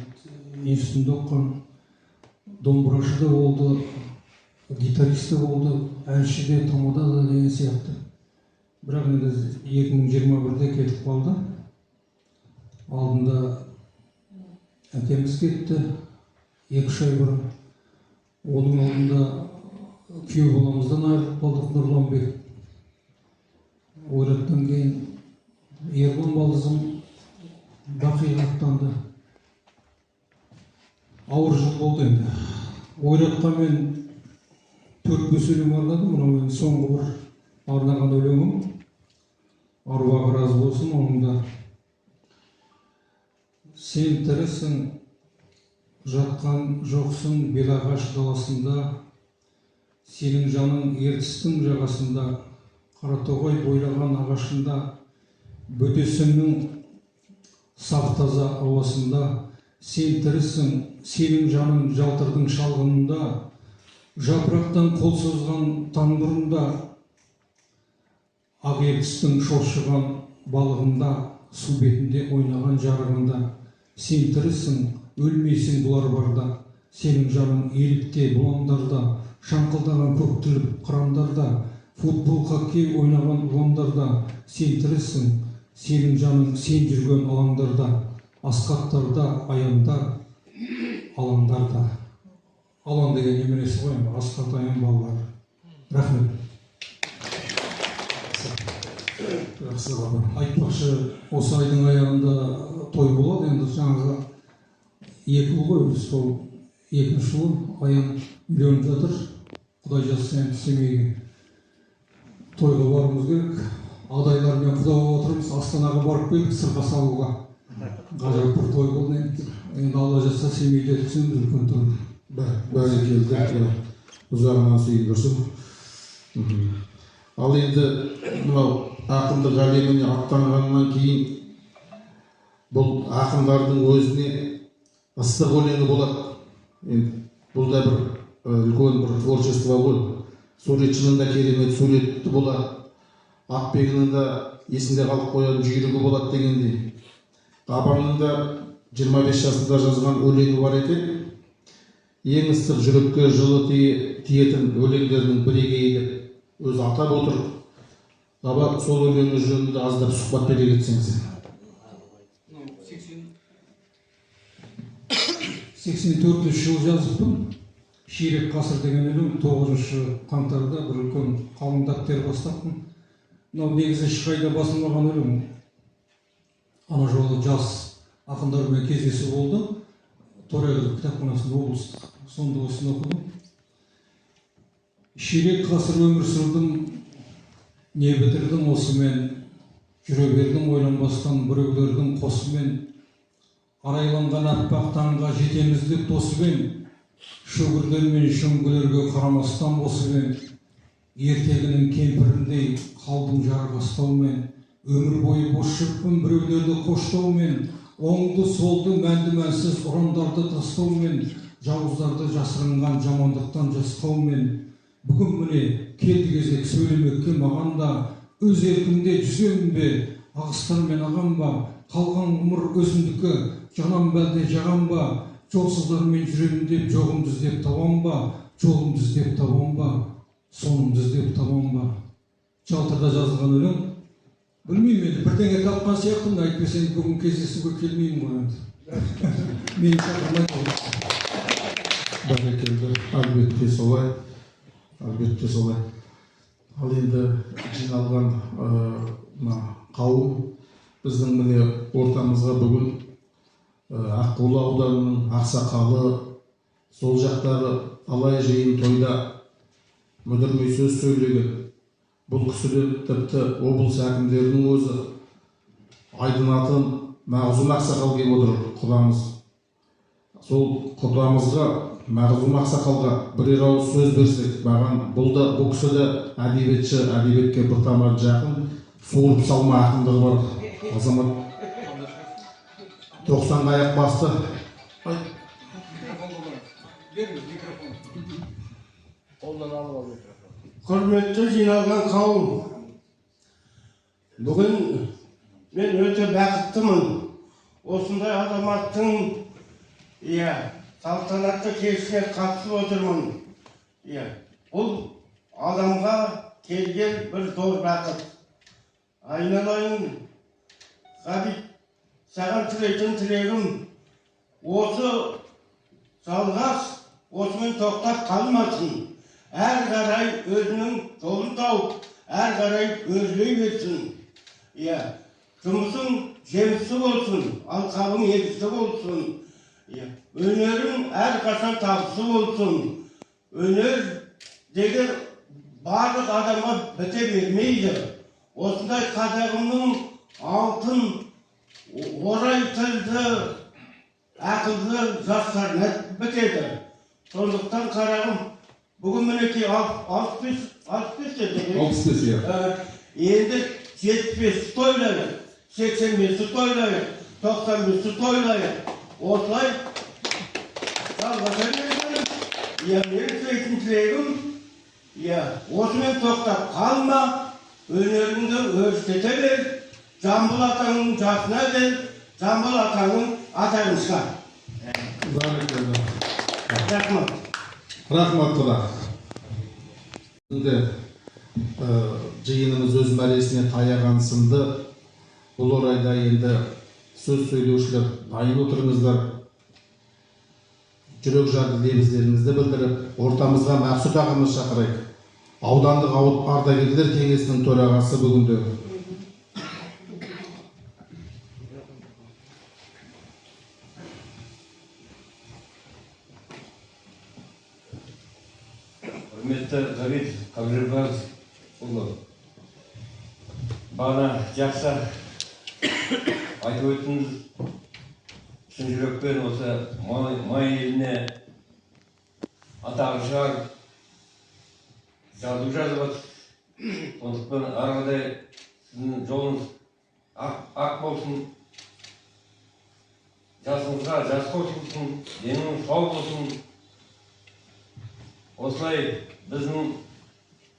S3: институтында оқыған, домбырашы да болды, гитарист та болды, әнші де, тамада да деген сияқты. Бірақ енді 2021-де кетіп қалды. Алдында әкеміз кетті, 2-3 ай бұрын. Оның алдында күйеу баламыздан айырылып қалдық, Нұрланбек. Ойраттан кейін Ерлан балдызым Бақиға аттанды. Ауыр жыл болды енді. Ойратқа мен 4-5 өлең арнадым. Мынау мен соңғы бір арнаған өлеңім. Аруағы разы болсын оныңда. Сен тірісің, жатқан жоқсың белағаш даласында, сенің жаның ертістің жағасында, Қаратоғай бойлаған ағашында, бөтесіңнің саф таза ауасында, сен тірісің, сенің жаның жалтырдың шалғынында, жапырақтан қол созған таңбырында, ақ ертістің шоршыған балығында, су бетінде ойнаған жарығында, сен тірісің, өлмейсің бұлар барда, сенің жаның елікте, бұландарда, шаңқылдаған көк тіліп қырандарда, футбол, хоккей ойнаған ұландарда, сен тірісің, сенің жаның сен жүрген алаңдарда, асқақтарда, аяндар, алаңдарда. Алан деген немересі ғой, асқат аян балалар. Рахмет. Айтпақшы, осы айдың аяғында той болады, енді жаңағы 2 ұл ғой, сол 2-ші ұл аян үйленіп жатыр. Құдай жазса енді семейге тойға баруымыз керек. Адайлармен құда болып отырмыз, Астанаға барып келдік сырға салуға. Ғажап бір той болды енді. Енді Алла жазса семейде өткіземіз үлкен той.
S1: Бәрекелді, ұзағынан сүйіндірсін. Ал енді мынау ақындық әлеміне аттанғаннан кейін бұл ақындардың өзіне ыстық өлеңі болады. Енді бұл да бір үлкен бір творчество ғой. Суретшінің да керемет суреті болады. Ақбегінің да есінде қалып қоятын жүйрігі болады дегендей. Қабанның да 25 жасында жазған өлеңі бар екен. Ең ыстық жүрекке жылы тиетін өлеңдерінің бірегейі деп өзі атап отыр. Аба сол өлеңі жөнінде аздап сұхбат бере кетсеңіз.
S3: 84 жыл жазыппын. Ширек ғасыр деген өлең 9 қаңтарда бір үлкен қалың дәптер бастаппын. Мынау негізі ешқайда басылмаған өлең. Ана жолы жас ақындармен кездесу болды. Торайғыров кітапханасында облыстық. Сонда осыны оқыдым. Ширек ғасыр өмір сүрдім, не бітірдім осымен, жүре бердім ойланбастан біреулердің қосымен, арайланған аппақ таңға жетеміз деп тосымен, шөгірдер мен шөңгелерге қарамастан босымен, ертегінің кемпіріндей қалдым жарғастаумен, өмір бойы бос жүріппін біреулерді қоштаумен, оңды солды мәнді мәнсіз ұрандарды тастаумен, жауыздарды жасырынған жамандықтан жасқаумен, бүгін міне келді кезек сөйлемекке маған да, өз еркімде жүземін бе, ағыстармен ағам ба, қалған ғұмыр өзімдікі, жанам бәлде жағам ба, жолсыздармен жүремін деп жоғымды іздеп табам ба, жолымды іздеп табам ба, сонымды іздеп табам ба. Жалтырда жазылған өлең. Білмеймін енді, бірдеңе тапқан сияқтымын, әйтпесе бүгін кездесуге келмеймін ғой енді. Мені шақырмайды.
S1: Бәрекелді, әлбетте солай. Әлбетте солай. Ал енді жиналған қауым біздің міне ортамызға бүгін Аққулы ауданының ақсақалы, сол жақтағы талай жиын тойда мүдірмей сөз сөйлеген. Бұл кісіден тіпті облыс әкімдерінің өзі Айдын атын Мағзұм ақсақал келіп отыр, құдамыз. Сол құдамызға, Мағзұм ақсақалға бірер ауыз сөз берсек, маған бұл кісі де әдебиетші, әдебиетке бір тамыр жақын, суырып салма ақындығы бар азамат. 90 аяқ басты.
S9: Құрметті жиналған қауым, бүгін мен өте бақыттымын. Осындай азаматтың салтанатты кешіне қатысып отырмын. Бұл адамға келген бір зор бақыт. Айналайын, Ғабит, саған тілейтін тілегім, осы жалғас осымен тоқтап қалмасын. Әр қарай өзінің жолын тауып, әр қарай өзілей берсін. Жұмысың жемісі болсын, алқабың егісі болсын. Өнерің әр қашан табысы болсын. Өнер деген барлық адамға біте бермейді. Осындай қазағымның алтын, орай тілді, ақылды жастарына бітеді. Сондықтан қарағым, бүгін мінекей 65 деді.
S1: 65,
S9: енді 75 тойлайық, 85 тойлайық, 95 тойлайық. Осылай жалғаса береміз. Менің тілейтін тілегім, осымен тоқтап қалма, өнеріңді өрістете бер, Жамбыл атаңның жасына бер, Жамбыл атаңның атағын шығар. Рахмат.
S1: Рахмат Құда. Енді жиынымыз өз мәресіне таяған сынды. Бұл орайда енді сөз сөйлеушілер дайын отырыңыздар. Жүрек жарды лебіздеріңізді білдіріп, ортамызға Мақсұт ағамыз шақырайық. Аудандық ардагерлер кеңесінің төрағасы бүгінде.
S9: Құрметті Ғабит Қабжырбаевұлы, бағана жақсы айтып өттіңіз. Шын жүрекпен осы май еліне атағы шығарып, жазу жазып жатыр. Сондықтан ары қарай сіздің жолыңыз ақ болсын, жасыңызға жас қосылсын, деніңіз сау болсын. Осылай біздің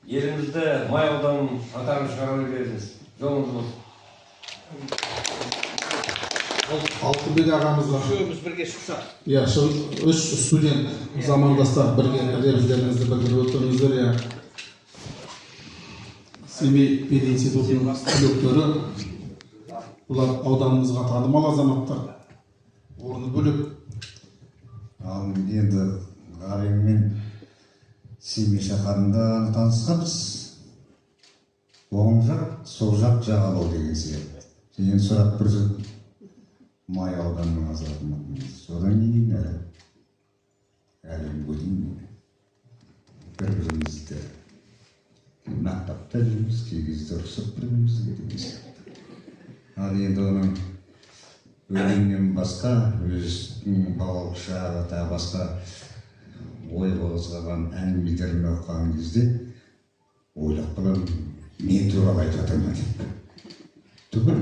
S9: елімізді май ауданының атағын шығара беріңіз. Жолыңыз болсын.
S1: Алтынбек ағамызға.
S9: Үшеуміз бірге шықсақ.
S1: Иә, үш студент замандастар бірге лебіздеріңізді білдіріп отырыңыздар. Семей пединститутының түлектері, бұлар ауданымызға танымал азаматтар. Орны бөлек.
S10: Ал енді Ғабеңмен Семей шаһарында танысқанбыз. Оң жақ, сол жақ жағалау деген сияқты. Кейін сұрақ бір май ауданының азаматымыз. Содан кейін әлемге дейін бір-бірімізді нақтап та жүрміз, кей кезде ұрсып бірімізді деген сияқты. Ал енді оның өлеңнен басқа, өзінің балалық шағы тағы басқа ой қозғаған әңгімелерін оқыған кезде ойлап қаламын, мен туралы айтып жатырмын деп. Түбір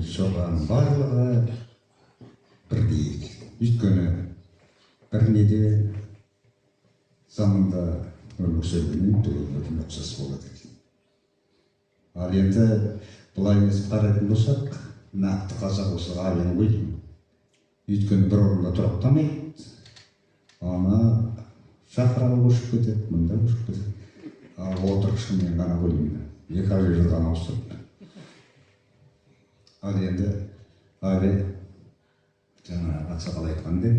S10: соған барлығы бірдей. Өйткені бір неде заманда өмір сүргеннен түгелдерін ұқсас болады екен. Ал енді бұлай есіп қарайтын болсақ, нақты қазақ осы Ғабең ғой деймін. Өйткені бір орында тұрақтамайды. Ана шақыралы көшіп кетеді, мұнда көшіп кетеді. Ал отырғышымен ғана бөлімді. Екі жерден ауыстырып. Ал енді Ғабең жаңа ақсақал айтқандай,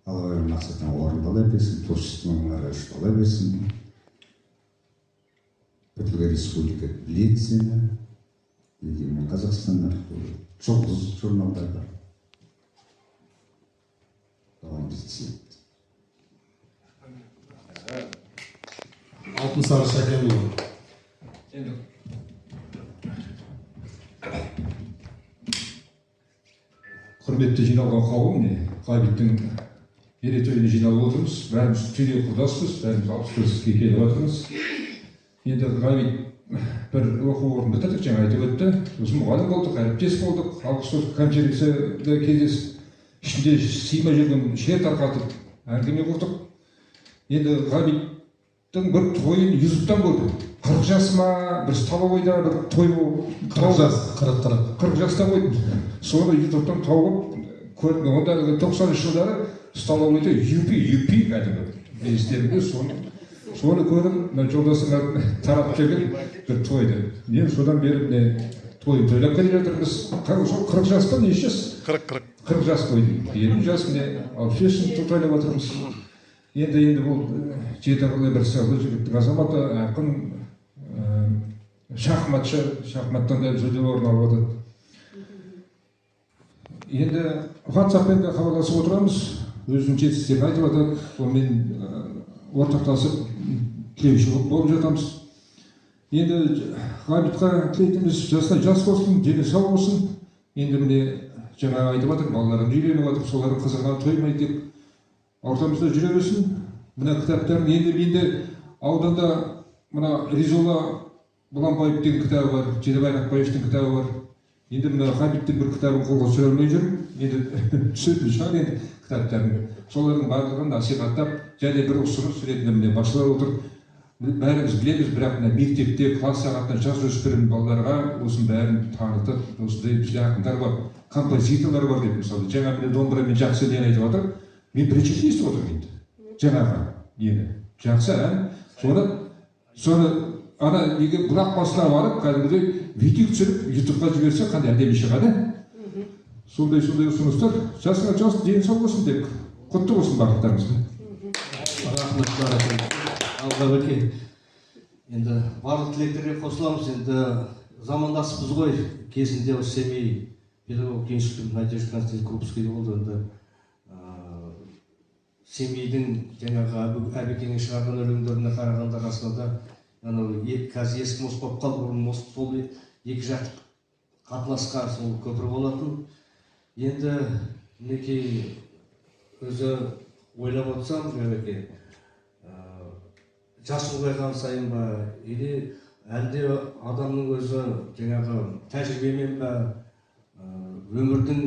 S10: Алла мақсатына орындала берсін, творчествоның арашыла берсін. Бүкіл республика біледі сені, егемен Қазақстанда жұлдыз журналдарда. Оған бізді сенді.
S1: Алтынсары Шәкенұлы.
S11: Құрметті жиналған қауым, Ғабиттің мерейтойына жиналып отырмыз. Бәріміз түйе құрдаспыз, бәріміз 64-ге келіп отырмыз. Енді Ғабит бір оқу орнын бітірдік, жаңа айтып өтті. Сосын мұғалім болдық, әріптес болдық, алғыс конференцияда кездесіп, ішінде сыймай жүрген шер тарқатып, әңгіме құрдық. Енді Ғабиттің бір тойын ютубтан көрдім. 40 жасыма бір столовойда бір той 40 жаста қойдым. Соны ютубтан тауып көрдім. Онда 90-шы жылдары столовойда юпи кәдімгі естерімде соны көрдім. Жолдасыма тарап келген бір тойды. Мен содан бері тойын тойлап келе жатырмыз. 40 жас па, неше жас? 40 жас қойдым. 50 жас міне 65-шін тойлап жатырмыз. Енді бұл жетіғылы бір сәлі жігіттің азаматы, ақын, шахматшы, шахматтан да жүлде орын алып отыр. Енді WhatsApp-пен хабарласып отырамыз, өзінің жетістіктерін айтып жатыр, сонымен ортақтасып тілеуші болып жатамыз. Енді Ғабитқа тілейтініміз жасына жас болсын, дені сау болсын. Енді міне жаңа айтып жатыр, балаларым үйленіп жатыр, солардың қызығына тоймайды деп ортамызда жүре берсін. Мына кітаптарын енді ауданда мына Ризолла Бұланбаев деген кітабы бар, Желебай Ақбаевтың кітабы бар. Енді мына Ғабиттің бір кітабын қолға түсіре алмай жүрмін. Енді түсетін шығар енді кітаптарын. Солардың барлығын насихаттап, және бір ұсыныс ретінде міне басшылар отыр. Бәріміз білеміз, бірақ мына мектепте класс сағатынан жасөспірім балаларға осының бәрін танытып, осындай бізде ақындар бар, композиторлар бар деп мысалы. Жаңа міне домбырамен жақсы нені айтып жатыр. мен бірінші рет естіп отырмын енді жаңағы нені жақсы ән. Соны ана неге бұлақ басына барып кәдімгідей видео түсіріп ютубқа жіберсе қандай әдемі шығады. Сондай ұсыныстар. Жасыңа жас, дені сау болсын деп құтты болсын барлықтарыңызға.
S12: Рахмет бәрекелді. Алғабеке. Енді барлық тілектерге қосыламыз. Енді замандаспыз ғой. Кезінде осы Семей педагогика институтының Надежда Константиновна Крупскийде болды. Енді Семейдің жаңағы Әбекеңнің шығарған өлеңдеріне қарағанда расында қазір ескі мост болып қалды. Бұрын мост сол екі жақ қатынасқа сол көпір болатын. Енді мінекей өзі ойлап отырсам, Әбеке, жас ұлғайған сайын ба, или әлде адамның өзі жаңағы тәжірибемен ба, өмірдің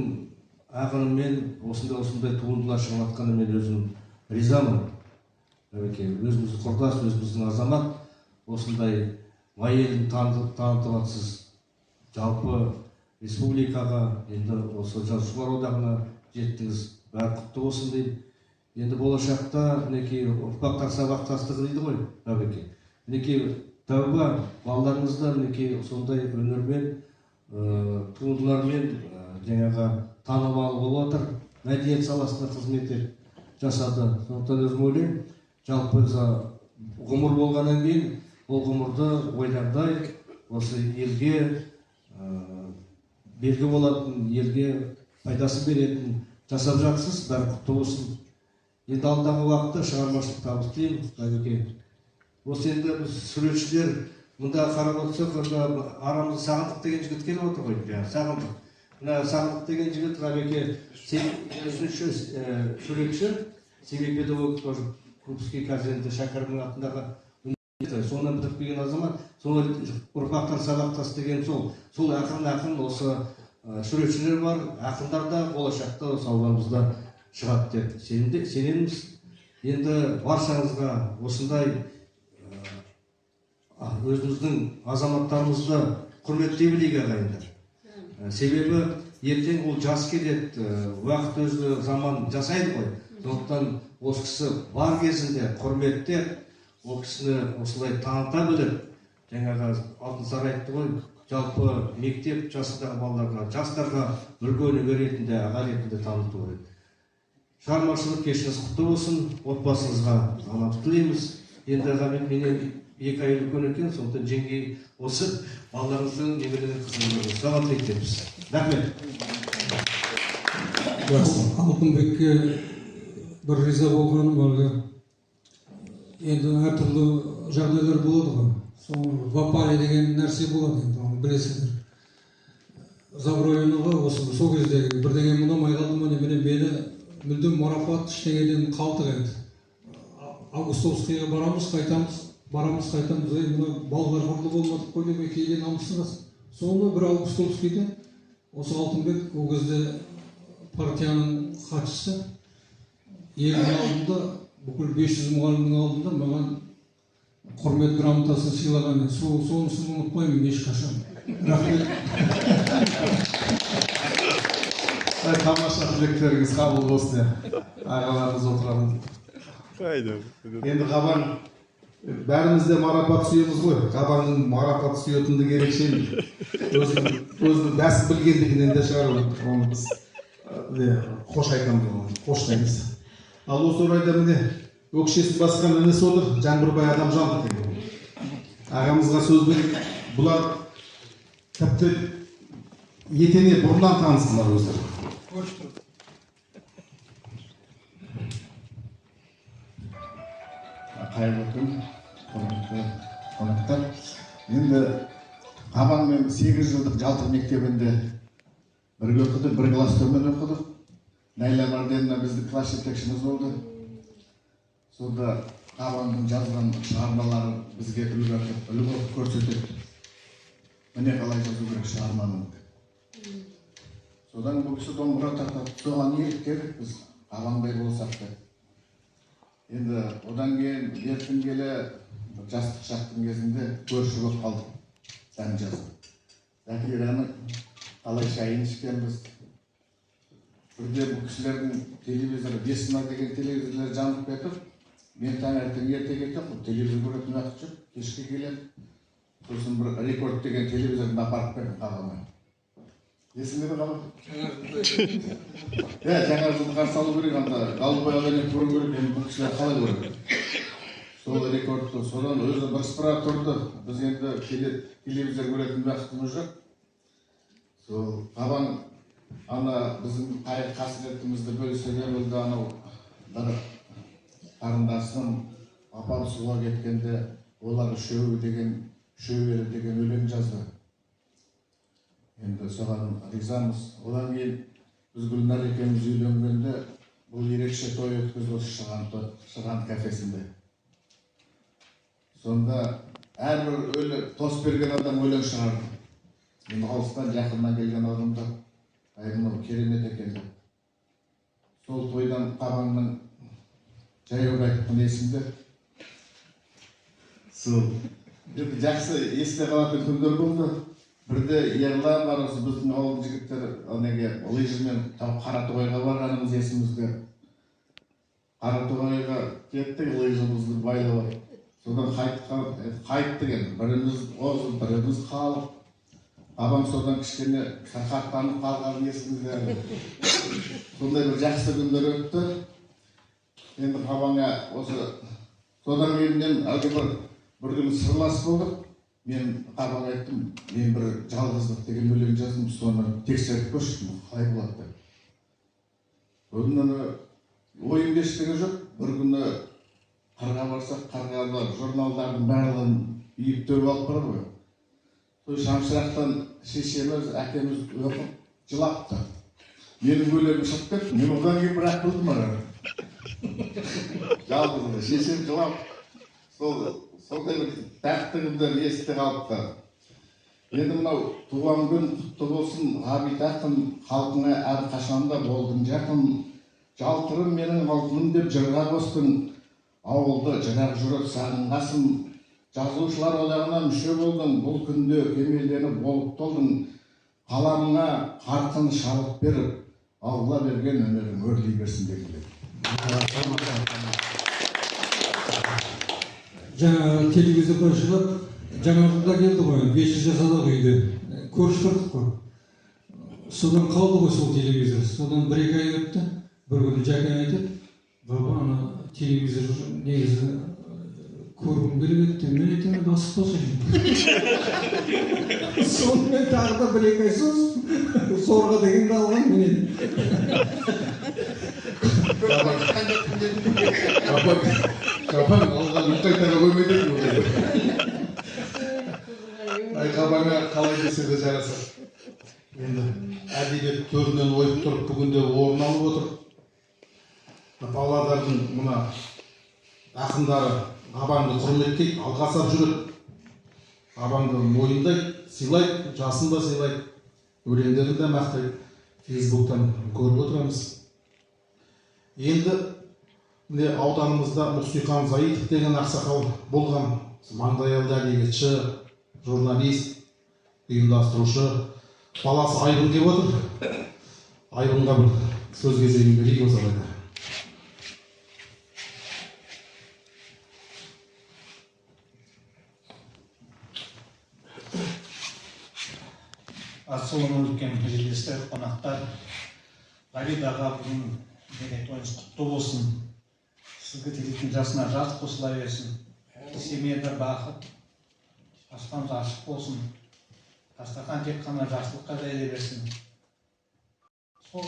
S12: ағынымен осындай туындылар шығып жатқанына мен өзім ризамын. Өзіміздің құрдас, өзіміздің азамат осындай майелін танытып жатсыз. Жалпы республикаға, енді осы жазушылар одағына жеттіңіз. Бәрі құтты болсын деймін. Енді болашақта мінекей ұрпақтар сабақтастығы дейді ғой, Әбеке. Мінекей тәуба балаларыңызда мінекей сондай өнермен, туындылармен жаңағы танымал болып отыр. Мәдениет саласында қызмет жасады. Сондықтан өзім ойлаймын, жалпы ғұмыр болғаннан кейін ол ғұмырды ойлардай осы елге белгі болатын, елге пайдасы беретін жасап жатсыз. Бәрі құтты болсын. Енді алдағы уақытта шығармашылық табыс тілеймін, Әбеке. Осы енді біз суретшілер мұнда қарап отырсақ, арамызда Сағындық деген жігіт келіп отыр ғой, Сағындық. Мына Сағындық деген жігіт, Әбеке, өзінші суретші, Семей педагогика Крупский қазір шәкірімнің атындағы университеті. Сонан бітіріп келген азамат, сол ұрпақтар сабақтас деген сол ақын осы суретшілер бар, ақындар да болашақта осы ауданымызда шығады деп сенеміз. Енді баршаңызға осындай өзіміздің азаматтарымызды құрметтей білейік ағайындар. Себебі ертең ол жас келеді, уақыт өзі заман жасайды ғой. Сондықтан осы кісі бар кезінде құрметтеп, ол кісіні осылай таныта біліп, жаңағы Алтынсарай айтты ғой, жалпы мектеп жасындағы балаларға, жастарға үлгі өнеге ретінде, аға ретінде таныту керек. Шығармашылық кешіңіз құтты болсын, отбасыңызға амандық тілейміз. Енді менен 2 ай үлкен екен, сондықтан жеңгей осы балаларыңыздың немерелердің қызын саған тілектеміз. Рахмет.
S3: Алтынбекке бір риза болғаным, енді әртүрлі жағдайлар болады ғой. Вапали деген нәрсе болады, енді білесіздер. Заброеныға сол кездегі бірдеңе мұнамай қалды ма, мені мүлдем марапат ештеңеден қалдық енді. Августовскийге барамыз, қайтамыз, мына балалар құрлы болмадық қой деп кейде намысыңыз. Соны бір Августовскийде осы Алтынбек ол кезде партияның хатшысы елдің алдында, бүкіл 500 мұғалімнің алдында маған құрмет грамотасын сыйлаған еді. Сонысын ұмытпаймын ешқашан. Рахмет.
S8: Тамаша тілектеріңіз қабыл болсын. Ағаларыңыз отырған.
S1: Енді Қабан, бәрімізде марапат сүйеміз ғой. Қабанның марапат сүйетіндігі ерекше. Өзінің бәсі білгендігінен де шығар, оны біз қош айтамыз, қоштаймыз. Ал осы орайда міне өкшесін басқан інісі отыр, Жаңбырбай Адамжан. Ағамызға сөз беріп, бұлар тіпті етене бұрыннан танысылар өздері.
S13: Қайырлы күн, құрметті қонақтар. Енді Қабанмен 8 жылдық жалпы мектебінде бірге оқыдық, бір кластермен оқыдық. Найля Марденна біздің класс жетекшіміз болды. Сонда Қабанның жазған шығармаларын бізге үлгі көрсетеді. Міне қалай жазу керек шығарманы. Содан бұл кісі домбыра тартады, соған еліктер біз Қабандай болсақ та. Енді одан кейін ертін келе жастық шақтың кезінде көрші болып қалдық, сән жазып. Закираның қалай шайын ішкенбіз, бірде бұл кісілердің телевизоры 5 деген телевизорлар жанып кетіп, мен таңертең ерте кетіп, телевизор көретін уақыт жоқ, кешке келем. Сосын бір рекорд деген телевизорды апарып бердім қағамай. Есіңде ме қағам? Жаңа жылды қарсы алу керек, анда Галубай ауданы көру керек, енді бұл кісілер қалай көреді. Сол рекордты, содан өзі бірсыпыра тұрды. Біз енді телевизор көретін уақытымыз жоқ. Сол қабан ана біздің қасіретімізді бөлісе келді, анау бір қарындасым апам суға кеткенде олар үшеуі деген өлең жазды. Енді соған ризамыз. Одан кейін біз Гүлнар екеуміз үйленгенде бұл ерекше той өткізді осы Шыған кафесінде. Сонда әрбір тос берген адам өлең шығарды. Мен алыстан жақыннан келген адамдар мынау керемет екен деп. Сол тойдан қабанның жаяу айтқан есімде. Сол жақсы есте қалатын күндер болды. Бірде ерлан бар, осы біздің ауыл жігіттері лыжымен Қаратоғайға барғанымыз есімізде. Қаратоғайға кеттік, лыжымызды байлап. Содан қайттық енді, біріміз озып, біріміз қалып. Абам содан кішкене сырқаттанып қалған есімізде. Сондай бір жақсы күндер өтті. Енді қабанға осы содан кейін мен әлгі бір күн сырлас болдық. Мен қабанға айттым, мен бір жалғыздық деген өлең жаздым, соны тексеріп көрші, қалай болады деп. Одан ойым ештеңе жоқ. Бір күні қырға барсақ, қырғалар журналдардың барлығын үйіп төгіп алып барады ғой. Сол шамшырақтан шешеміз, әкеміз оқып жылапты. Менің өлеңім шығып кетті, мен одан кейін бірақ білдім ара. Жалғыз, шешем жылап, сондай бір тәтті күндер есте қалыпты. Енді мынау туған күн құтты болсын, ғабит ақын, халқыңа әрқашанда болдың жақын. Жалтырым менің алтыным деп жырға қостың, ауылды жырақ жүріп сағынғасың. Жазушылар одағына мүше болдың, бұл күнде кемелденіп болып толдың. Қаламыңа қарқын шабыт беріп, Алла берген өнерің өрлей берсін деп келеді.
S3: Жаңа телевизор қойшылап, жаңа жылда келді ғой, 500 жасадық үйде, көріш тұрдық қой. Содан қалды ғой сол телевизор. Содан 1-2 ай өтті, бір күні Жәкен айтады, баба, ана телевизор негізі көргім келіп еді, мен айтамын, басып болса екен. Сонымен тағы да 1-2 ай соз, зорға дегенді алған менен.
S13: Қабан алған ұлтайтара қоймайды еді. Қабанға қалай десе де жарасады.
S1: Енді әдебиет төрінен ойып тұрып, бүгінде орын алып отыр. Павлодардың мына ақындары Қабанды құрметтейді, алға сап жүреді. Қабанды мойындайды, сыйлайды, жасын да сыйлайды, өлеңдерін де мақтайды. Фейсбуктан көріп отырамыз. Енді міне ауданымызда Мұхсихан Заитов деген ақсақал болған, маңдайалды әдебиетші, журналист, ұйымдастырушы, баласы Айбын деп отыр. Айбынға бір сөз кезегін берейік осы арада.
S14: Ассалаумағалейкум үлкен жерлестер, қонақтар. Ғабит аға, бүгін мерейтойыңыз құтты болсын. Сізге телейтін жасына жас қосыла берсін. Семейде бақыт, аспанымыз ашық болсын. Дастархан тек қана жақсылыққа жайыла берсін. Сол.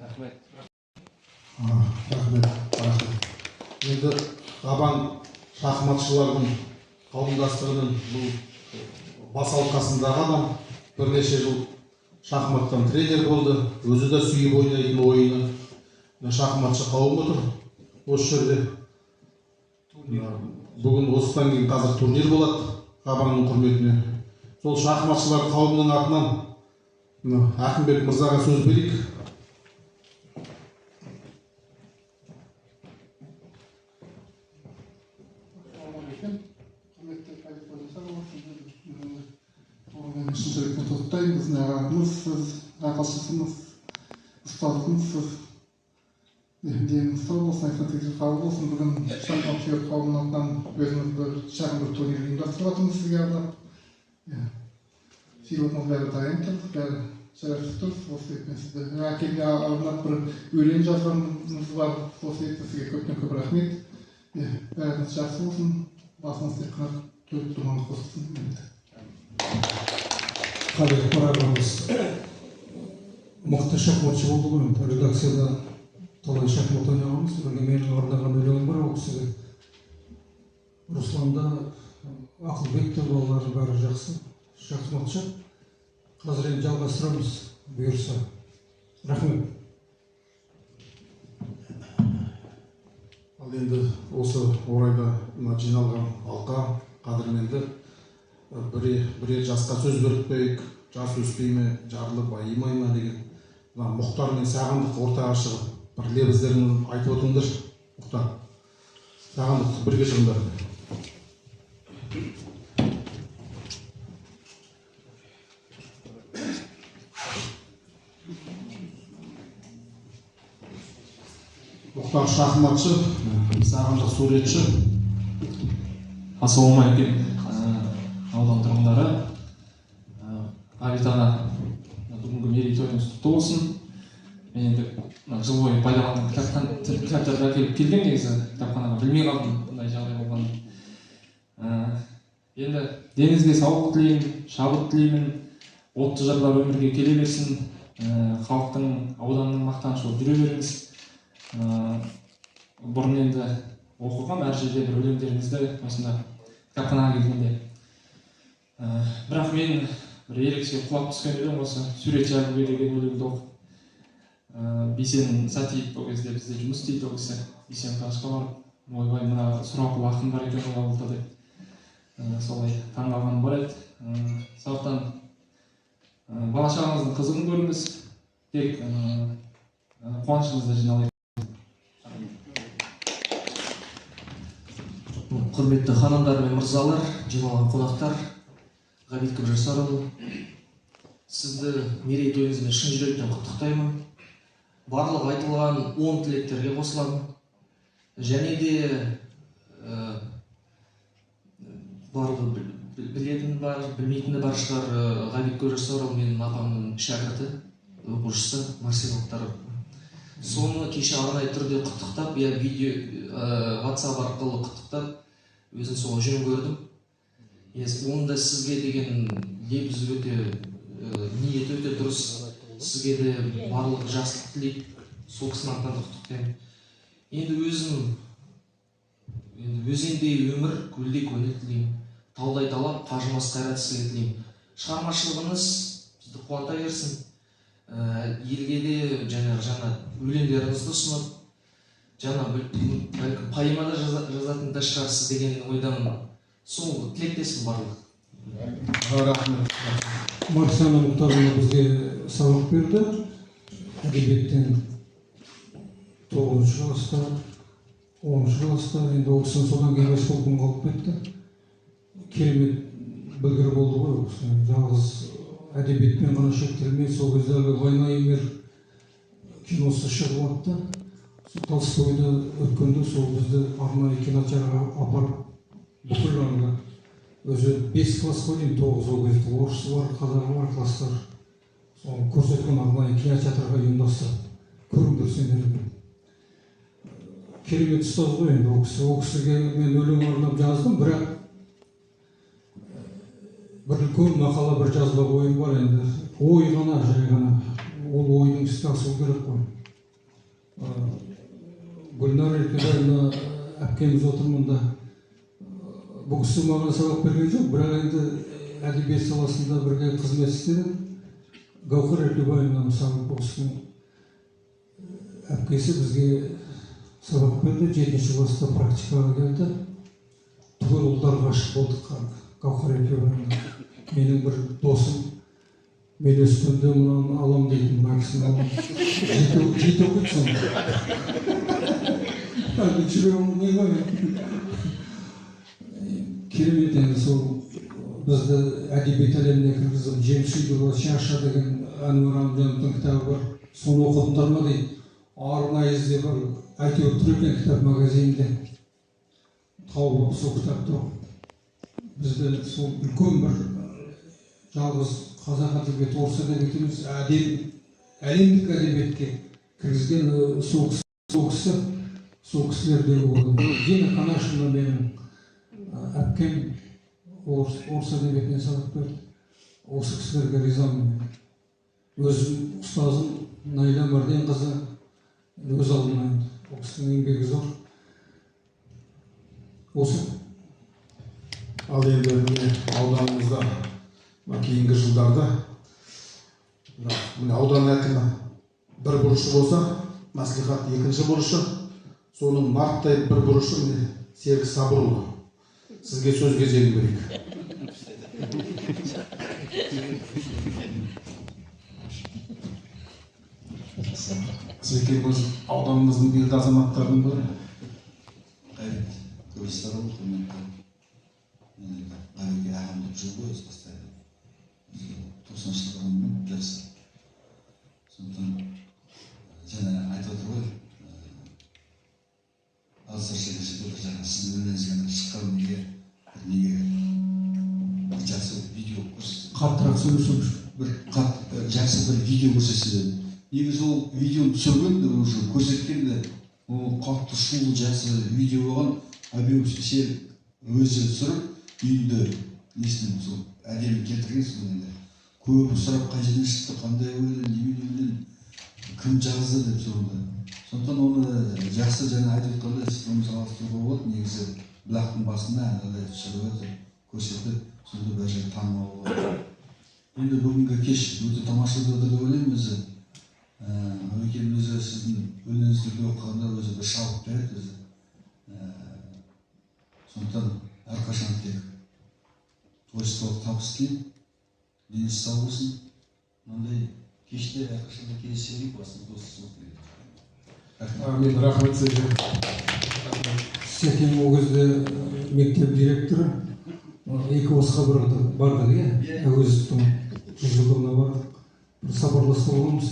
S14: Рахмет.
S1: Рахмет. Енді Қабан шахматшылардың қауымдастығының бұл бас алқасындағы адам, бірнеше жыл шахматтан тренер болды, өзі де сүйіп ойнайтын ойыны. Шахматшы қауым отыр осы жерде. Бүгін осыдан кейін қазір турнир болады Қабанның құрметіне. Сол шахматшылар қауымының атынан Ақымбек мырзаға сөз берейік.
S15: Шын жүректен құттықтаймын біздің ағамыз, ақылшысымыз ұстаздымыз сіз. Дені сау болсын, айтқан қабыл болсын. Бүгін шаңқан сүйер қауымның атынан өзімізді шағын бір турнир ұйымдастырып жатырмыз сізге арнап. Сыйлығыңыз бәрі дайын тұр, бәрі шәрәпсіз тұр. Осы себептен сізді әкемге арнап бір өлең жазғанымыз бар. Сол себепті сізге көптен көп рахмет. Бәріңіз жақсы болсын. Басыңыз тек қана төліп тұрғаныңыз қосылсын.
S3: Қадір Парағамыз мықты шахматшы болды ғой. Редакцияда талай шахмат ойнағанбыз. Бірге менің орындаған өлеңім бар. Ол кісіге Русланда Ақылбек те балалары бәрі жақсы шахматшы. Қазір енді жалғастырамыз бұйырса. Рахмет.
S1: Ал енді осы орайда жиналған алқа қадірменді бірер жасқа сөз беріп қояйық. Жас өспей ме, жарылып байымай ма деген Мұхтар мен Сағындық ортаға шығып бір лебіздерін айтып отырыңдар. Мұхтар, Сағындық бірге шығыңдар. Мұхтар шахматшы, Сағындық суретші.
S16: Ассалаумағалейкум аудан тұрғындары. Ғабит ана бүгінгі мерейтойыңыз құтты болсын. Мен енді жыл бойы пайдаланған кітаптарды әкеліп келдім, негізі кітапханаға білмей қалдым бұндай жағдай болғанын. Енді деніңізге саулық тілеймін, шабыт тілеймін, отты жырлар өмірге келе берсін, халықтың, ауданның мақтанышы болып жүре беріңіз. Бұрын енді оқыған әр жерде бір өлеңдеріңізді осында кітапханаға келгенде. Бірақ мен бір ерекше құлап түскен өлең осы суретші Әлібек деген өлеңді оқып. Бейсен Сатиев ол кезде бізде жұмыс істейді, ол кісі Бейсен Ташқа барып, ойбай мына сұрапыл ақын бар екен ғой ауылда деп. Солай таңғалғаным бар еді. Сондықтан бала шағаңыздың қызығын көріңіз, тек қуанышыңызды жиналайық.
S12: Құрметті ханымдар мен мырзалар, жиналған қонақтар, Ғабит Көпжасарұлы, сізді мерейтойыңызбен шын жүректен құттықтаймын. Барлық айтылған 10 тілектерге қосыламын. Және де барлығы білетін бар, білмейтіні бар шығар. Ғабит Көпжасарұлы менің апамның шәкірті, оқушысы, марсиологтары. Соны кеше арнайы түрде құттықтап, WhatsApp арқылы құттықтап, өзін сол жөн көрдім. Онда сізге деген лебіз өте, ниет өте дұрыс. Сізге де барлық жақсылық тілейіп, сол кісінің атынан құттықтаймын. Енді өзендей өмір, көлдей көңіл тілеймін. Таудай талап, қажымас қайрат сізге тілеймін. Шығармашылығыңыз бізді қуанта берсін. Елге де жаңа өлеңдеріңізді ұсынып, жаңа поэмада жазатын да шығарсыз деген ойдамын. Сол тілектесін барлық.
S1: Рахмет.
S3: Марсиана Мұхтарұлы бізге сабақ берді. Әдебиеттен 9-шы класста, 10-шы класста, енді ол кісінің содан кейін Республикаға қалып кетті. Керемет білгір болды ғой ол кісі. Жалғыз әдебиетпен ғана шектелмей, сол кездегі «Война и мир» киносы шығып атты. Толстойды өткенде сол бізді арнайы кинотеатрға апарып, бүкіл аңда өзі 5 класс қой дейін, 9 ол кезде орысы бар, қазағы бар класстар. Соны көрсеткен арнайы кинотеатрға ұйымдастырып, көріңдер сендер. Керемет ұстаз ғой енді ол кісі. Ол кісіге мен өлең арнап жаздым, бірақ бір үлкен мақала бір жазбақ ойым бар енді. Ой ғана, жай ғана. Ол ойдың іске асу керек қой. Гүлнар Еркебаевна әпкеміз отыр мұнда. Бұл кісі маған сабақ берген жоқ, бірақ енді әдебиет саласында бірге қызмет істедім. Гаухар Еркебаевна мысалы бұл кісінің әпкесі бізге сабақ берді, 7-ші класста практикаға келді. Түгел ұлдар ғашық болдық Гаухар Еркебаевна. Менің бір досым, мен өскенде мұнан алам дейтін бақсын алам. Жеті оқиды соны. Жүрегім не ғой? Керемет енді сол бізді әдебиет әлеміне кіргізіп, Жемші Шаша деген Әнуар Амжановтың кітабы бар. Соны оқыдыңдар ма дейді. Арнайы іздеп әйтеуір тұр екен кітап магазинінде. Тауып сол кітапты бізді сол үлкен бір жалғыз қазақ әдебиеті, орыс әдебиеті емес, әлемдік әдебиетке кіргізген сол кісілердегі болды. Дина Қанашевна менің әпкем орыс әдебиетінен сабақ берді. Осы кісілерге ризамын. Өзім ұстазым Найла Марденқызы өз алдына ол кісінің еңбегі зор. Осы.
S1: Ал енді міне ауданымызда кейінгі жылдарда міне аудан әкімі бір бұрышы болса, мәслихат екінші бұрышы, соның марттай бір бұрышы міне Серік Сабырұлы. Сізге сөз кезегін берейік.
S8: Секен өз ауданымыздың белді азаматтарының бірі.
S17: Қайрат Көбесарұлы, құрметті Ғабеке ағамды жыл бойы бастайды. 90 жылдығымен жақсы. Сондықтан жаңа айтып отыр ғой, алысыр шекеші отыр жаңа сіздің өнеріңізге шыққан неге жақсы видео көрсетсе.
S3: Қаттырақ сөйлесеңіз.
S17: Жақсы бір видео көрсетсе. Негізі ол видеоны түсіргенде уже көрсеткенде ол қатты шулы жақсы видео болған. Әбеу сер өзі түсіріп үйінде несінен сол әдемі келтірген сонда көбі сұрап қай жерден шықты, қандай өлең, немен кім жазды деп сонда. Сондықтан оны жақсы жаңа айтып отқанда соны салыстыруға болады. Негізі бұлақтың басында әнді түсіріп көрсетіп, сонда бәрі жерде танымал болады. Енді бүгінгі кеш өте тамаша болды деп ойлаймын өзі. Әбекем өзі сіздің өлеңіңізді оқығанда өзі бір шабыт береді өзі. Сондықтан әрқашан тек творчестволық табыс тілеймін, денесі сау болсын. Мынандай кеште әрқашан да келесі берейік, басында достық тілеймін.
S1: Мен рахмет сізге.
S3: Секен ол кезде мектеп директоры, екі осыға бардық, иә? Әуезовтың жылдығына бардық. Бір сапарласып болғанбыз.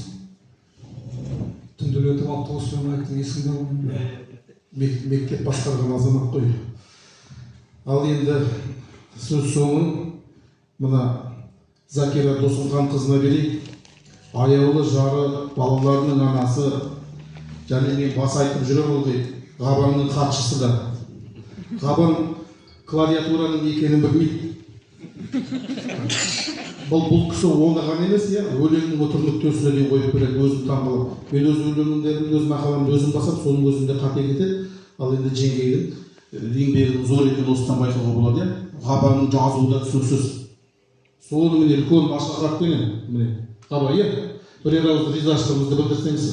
S3: Түнделетіп автобуспен айттың, есіңде болған.
S1: Мектеп басқарған азамат қой. Ал енді сөз соңын мына Закира Досымхан қызына берейік. Аяулы жары, балаларының анасы, және мен бас айтып жүрем ылғи, Ғабаңның хатшысы да. Ғабаң клавиатураның екенін білмейді. Бұл кісі оңдаған емес, өлеңнің отырнық төсіне дейін қойып береді, өзім таңғалып. Мен өз өлеңімдерімді, өз мақаламды өзім басам, соның өзінде қате кетеді. Ал енді жеңгейдің еңбегінің зор екенін осыдан байқауға болады. Ғабаңның жазуы да сөзсіз. Соны міне үлкен машақатпенен, міне Ғаба, бірер ауыз ризашылығымызды білдірсеңіз.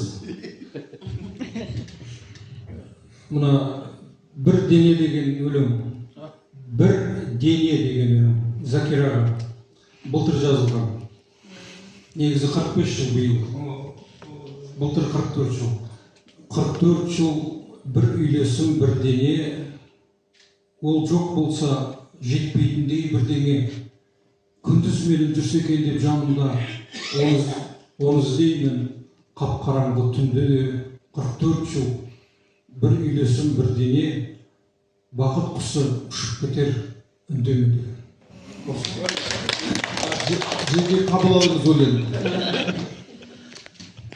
S3: Мына бір дене деген өлең, бір дене деген өлең, Закираға былтыр жазылған. Негізі 45 жыл биыл, былтыр 44 жыл. 44 жыл бір үйлесім, бір дене, ол жоқ болса жетпейтіндей бірдеңе. Күндіз менің жүрсе екен деп жанымда, оны іздеймін қап-қараңғы түнде де. 44 жыл бір үйлесім, бір дене, бақыт құсы ұшып кетер үндемеді.
S1: Жеңге қабыл алыңыз өлең.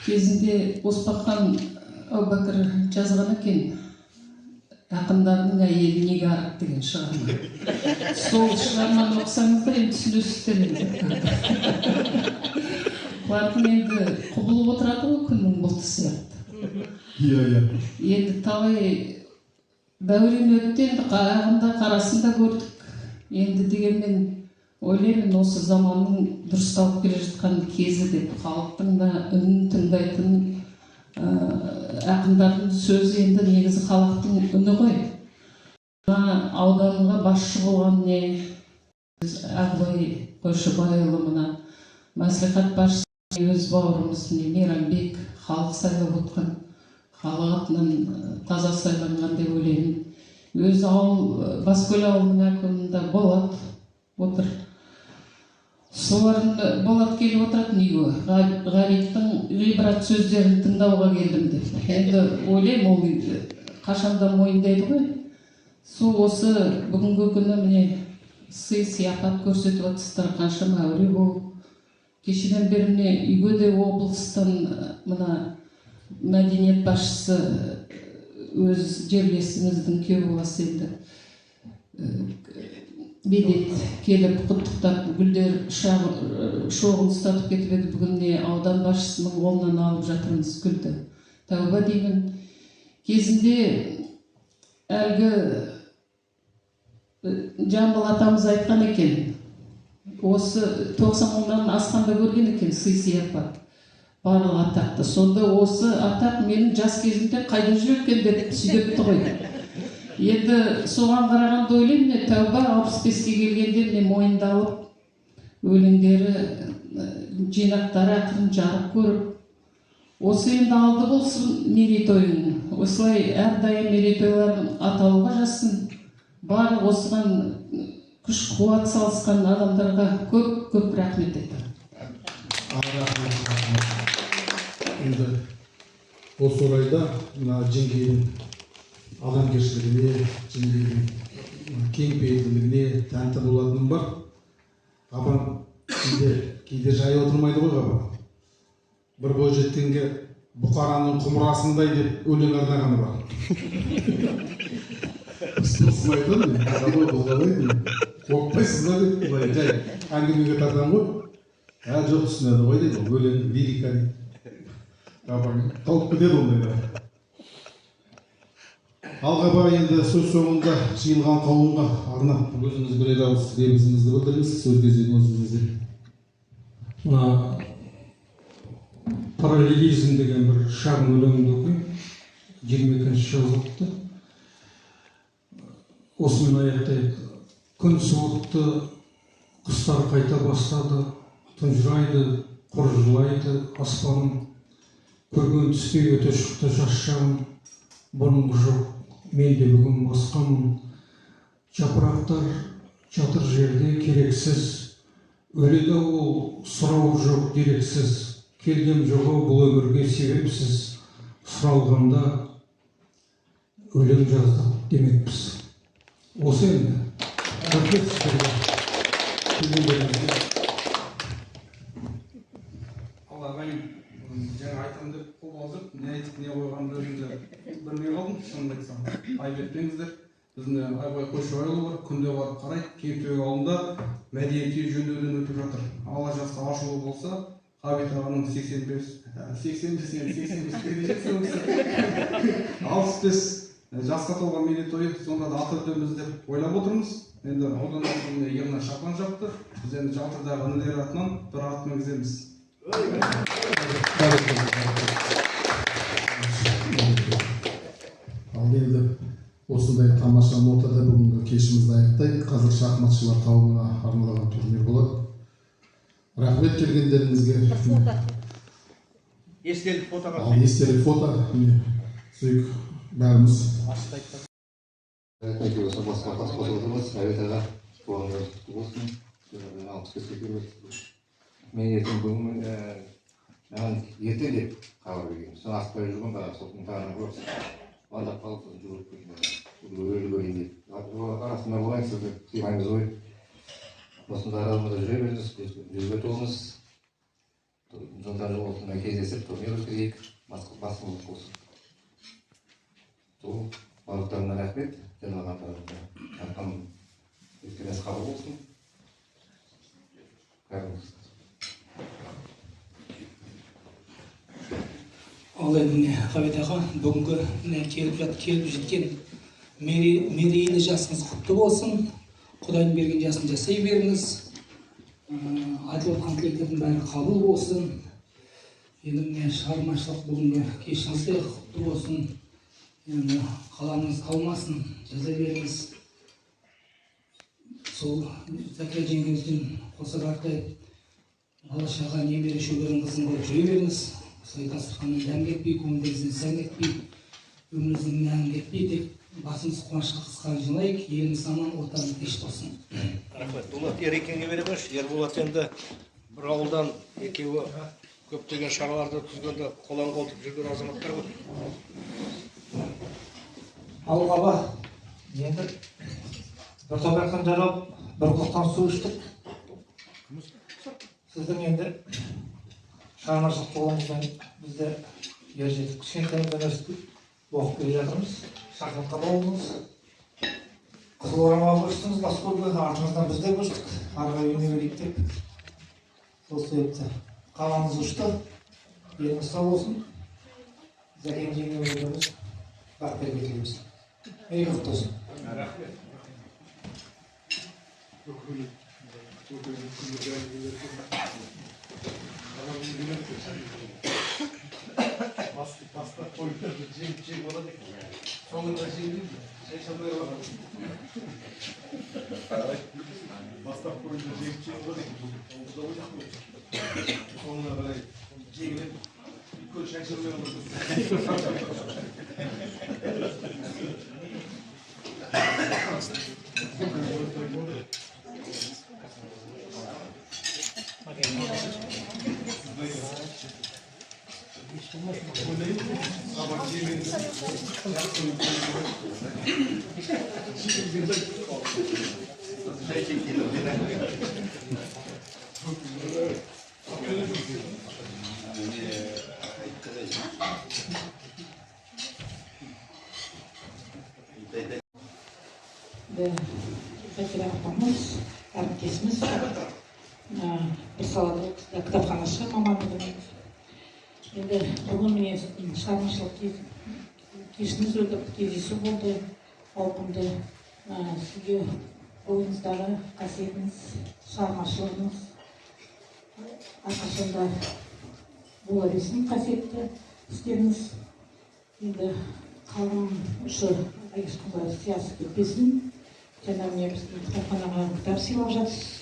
S18: Кезінде Оспақхан Әубәкір жазған екен, ақындарының әйелі неге арық деген шығарма. Сол шығарманы оқысаңыздар енді түсінесіздер енді. Бұлардың енді құбылып отырады ғой күннің бұлты сияқты. Енді талай дәурен өтті, енді ағында қарасын да көрдік. Енді дегенмен ойлаймын, осы заманның дұрысталып келе жатқан кезі деп, халықтың да үнін тыңдайтын ақындардың сөзі енді негізі халықтың үні ғой. Ауданға басшы болған не Ағыбай Қойшыбайұлы, мына мәслихат басшысы өз бауырымыз Мейрамбек, халық сайлап отқан, халық атынан таза сайланған деп ойлаймын. Өз ауыл, Баскөл ауылының әкімінде Болат отыр. соларын болат келіп отыратын үйге ғабиттің ғибрат сөздерін тыңдауға келдім деп. Енді ойлаймын, ол қашанда мойындайды ғой. Сол осы бүгінгі күні міне сый сияпат көрсетіп отырсыздар, қаншама әуре болып. Кешеден бері міне үйге де облыстан мына мәдениет басшысы өз жерлесіміздің күйеу баласы енді Бедет келіп құттықтап, гүлдер шоғын ұстатып кетіп еді. Бүгінде аудан басшысының қолынан алып жатырмыз гүлді. Тәуба деймін. Кезінде әлгі Жамбыл атамыз айтқан екен, осы 90 мыңнан асқанда көрген екен сый сияпат, барлық атақты. Сонда осы атақ менің жас кезімде қайда жүр екен деп сүйдепті ғой. Енді соған қарағанда ойлаймын, тәуба 65-ке келгенде міне мойындалып, өлеңдері, жинақтары ақырын жарық көріп, осы енді алды болсын мерейтойын. Осылай әрдайым мерейтойларын аталуға жазсын. Барлық осыған күш қуат салысқан адамдарға көп рахмет айтамын.
S1: Енді осы орайда мына жеңгейдің адамгершілігіне, жеңгейдің кеңпейілділігіне тәнті болатыным бар. Апам кейде жай отырмайды ғой апам. Бір бойжеткенге бұқараның құмырасындай деп өлең арнағаны бар. Сосын айтады, абай болғалайды, қорықпайсыз ба деп, былай жай әңгімеге тартам ғой. Жоқ түсінеді ғой дейді, өлең лирика дейді. Апам қалып кетеді ондайда. Алғаба енді сөз соңында жиылған қауымға арнап өзіңіз бірер ауыз лебізіңізді білдіріңіз, сөз кезегін өзіңізде.
S3: Мына параллелизм деген бір шағын өлеңді оқимын, 22-ші жазылыпты. Осымен аяқтайық. Күн суытты, құстар қайта бастады, тұнжырайды, құр жылайды аспаным. Көрген түсте өте шықты жас шағым, бұрынғы жоқ, мен де бүгін басқамын. Жапырақтар жатыр жерде керексіз, өледі ол сұрау жоқ дерексіз. Келгем жоғы бұл өмірге себепсіз, сұралғанда өлең жаздық демекпіз. Осы енді. Рахмет сіздерге.
S4: Ағайын, жаңа айтам деп қол алып, не айтып не қойғанды өзімді білмей қалдым, шынымды айтсам. Айып етпеңіздер. Біздің Айбай Қойшыбайұлы бар, күнде барып қарайды, Кеңтөбе ауылында мәдениет үй жөндеуден өтіп жатыр. Алла жазса ашылу болса, Ғабит ағаның 65 жасқа толған мерейтойы, сонда да аты өтеміз деп ойлап отырмыз. Енді аудан әкіміне ернар шапан жапты. Біз енді жалтырдағы інілер атынан бір ат мінгіземіз.
S1: Ал енді осындай тамаша нотада бүгінгі кешімізді аяқтайық. Қазір шахматшылар қауымына арналған турнир болады. Рахмет келгендеріңізге.
S14: Естелік фотоға.
S1: Ал естелік фото. Сөйік бәріміз.
S19: Осы басқа қосып отырмыз. Ғабит аға, туғандар құтты болсын. 65-ке келіп. Мен ертең бүгін маған ертең деп хабар берген. Соны аспай жүрген бірақ соттың тағына көріп. Бардап қалып жүгіріп кеткен. Өлі көрейін деп. Арасында болайын сізді сыйлаймыз ғой. Осында арамызда жүре беріңіз, жүзге толыңыз. Жылдан жыл осында кездесіп турнир өткізейік. Басымыз болсын. Сол барлықтарына рахмет. Жиналғандарына жатқан ескеріңіз қабыл болсын. Қайырлы.
S20: Ал енді Ғабит аға, бүгінгі келіп жеткен мерейлі жасыңыз құтты болсын. Құдайдың берген жасын жасай беріңіз. Айтылып отқан тілектердің бәрі қабыл болсын. Енді шығармашылық бүгінгі кешіңіз де құтты болсын. Енді қаламыңыз қалмасын, жаза беріңіз. Сол Зәкия жеңгемізбен қоса артайып, бала-шаға немере шөберің қызын көріп жүре беріңіз. Осылай дастарханнан дәм кетпей, көңілдеріңізден сән кетпей, өміріңіздің мәнін кетпей, тек басымыз қуанышқа қысқан жинайық, еліміз аман, отанымыз тыныш болсын.
S12: Рахмет. Дулат Ерекеңге бере қойшы. Ерболат енді бір ауылдан екеуі көптеген шараларды өткізгенде қолан қолтып жүрген азаматтар ғой.
S20: Алғаба, енді бір тобырақтан жарап, бір құлақтан су іштік. Сіздің енді шығармашылық қолыңыздан бізді ержетіп кішкентайымыздан өстіп оқып келе жатырмыз. Шахматқа болдыңыз. Қызыл орамал көштіңіз, бас көзге, артыңыздан біз де көштік. Арғы үйіне берейік деп. Сол себепті қаламыз ұшты. Еліңіз сау болсын. Зәкен жеңге өздеріңіз бақ береке тілейміз. Мереке құтты болсын.
S12: Рахмет. Бастап қойды, жеп болады екен. Соңында жеңдім, шайшалмай қалған. Бастап қойды, жеп болады екен. Соңына қарай жеңіліп, үлкен шайшалмай
S20: Фатима апамыз, әріптесіміз, бір салада кітапханашы мамандығымыз. Енді бүгін міне шығармашылық кешіміз өтіп, кездесу болды, ауқымды. Сізге ойыңыздағы қасиетіңіз, шығармашылығыңыз әрқашанда бола берсін, қасиетті істеріңіз. Енді қалың ұшы ешқандай сиясы кетпесін. Жаңа міне біздің кітапханаға кітап сыйлап жатырсыз.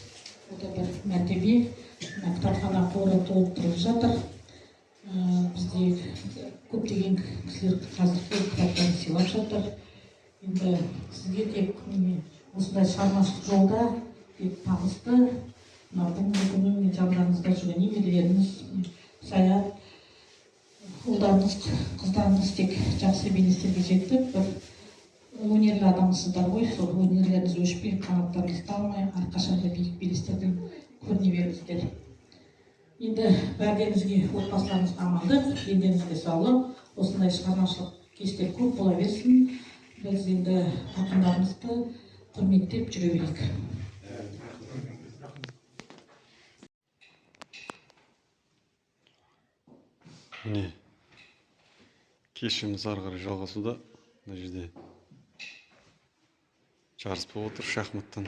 S20: Ол да бір мәртебе. Кітапхана қоры толып тұрып жатыр. Бізде көптеген кісілер қазір кітаптарын сыйлап жатыр. Енді сізге тек осындай шығармашылық жолда тек табысты, бүгінгі күні жандарыңызда жүрген немерелеріңіз, Саят, ұлдарыңыз, қыздарыңыз тек жақсы белестерге жетіп, бір өнерлі адамсыздар ғой, сол өнерлеріңіз өшпей, қанаттарыңыз талмай, әрқашанда биік белестерден көріне беріңіздер. Енді бәрдеріңізге, отбасыларыңызға амандық, дендеріңізге саулық, осындай шығармашылық кештер көп бола берсін. Біз енді ақындарымызды құрметтеп жүре берейік.
S8: Міне, кешіміз ары қарай жалғасуда. Мына жерде жарыс болып отыр шахматтан.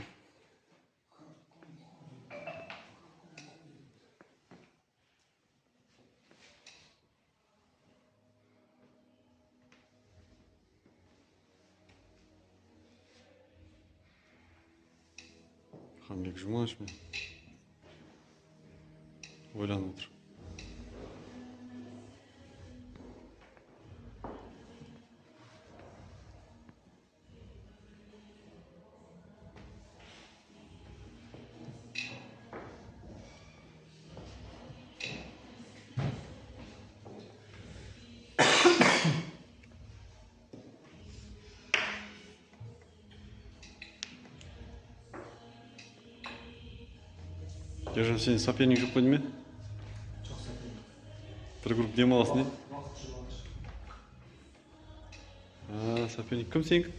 S8: Хамбек Жұмаш ойланып отыр. Ержан, сен соперник жоқ қойды ме?
S3: Жоқ соперник.
S8: Бір групп демаласың не? Соперник кім сенікі?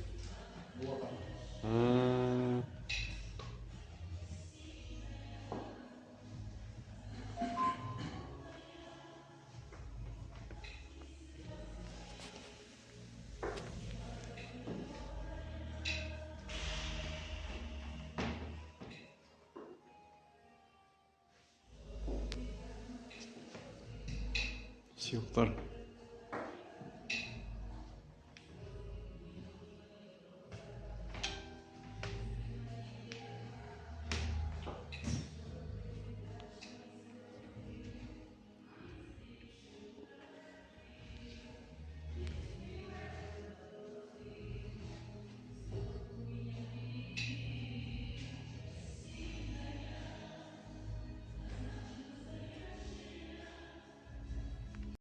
S8: Сыйлықтар.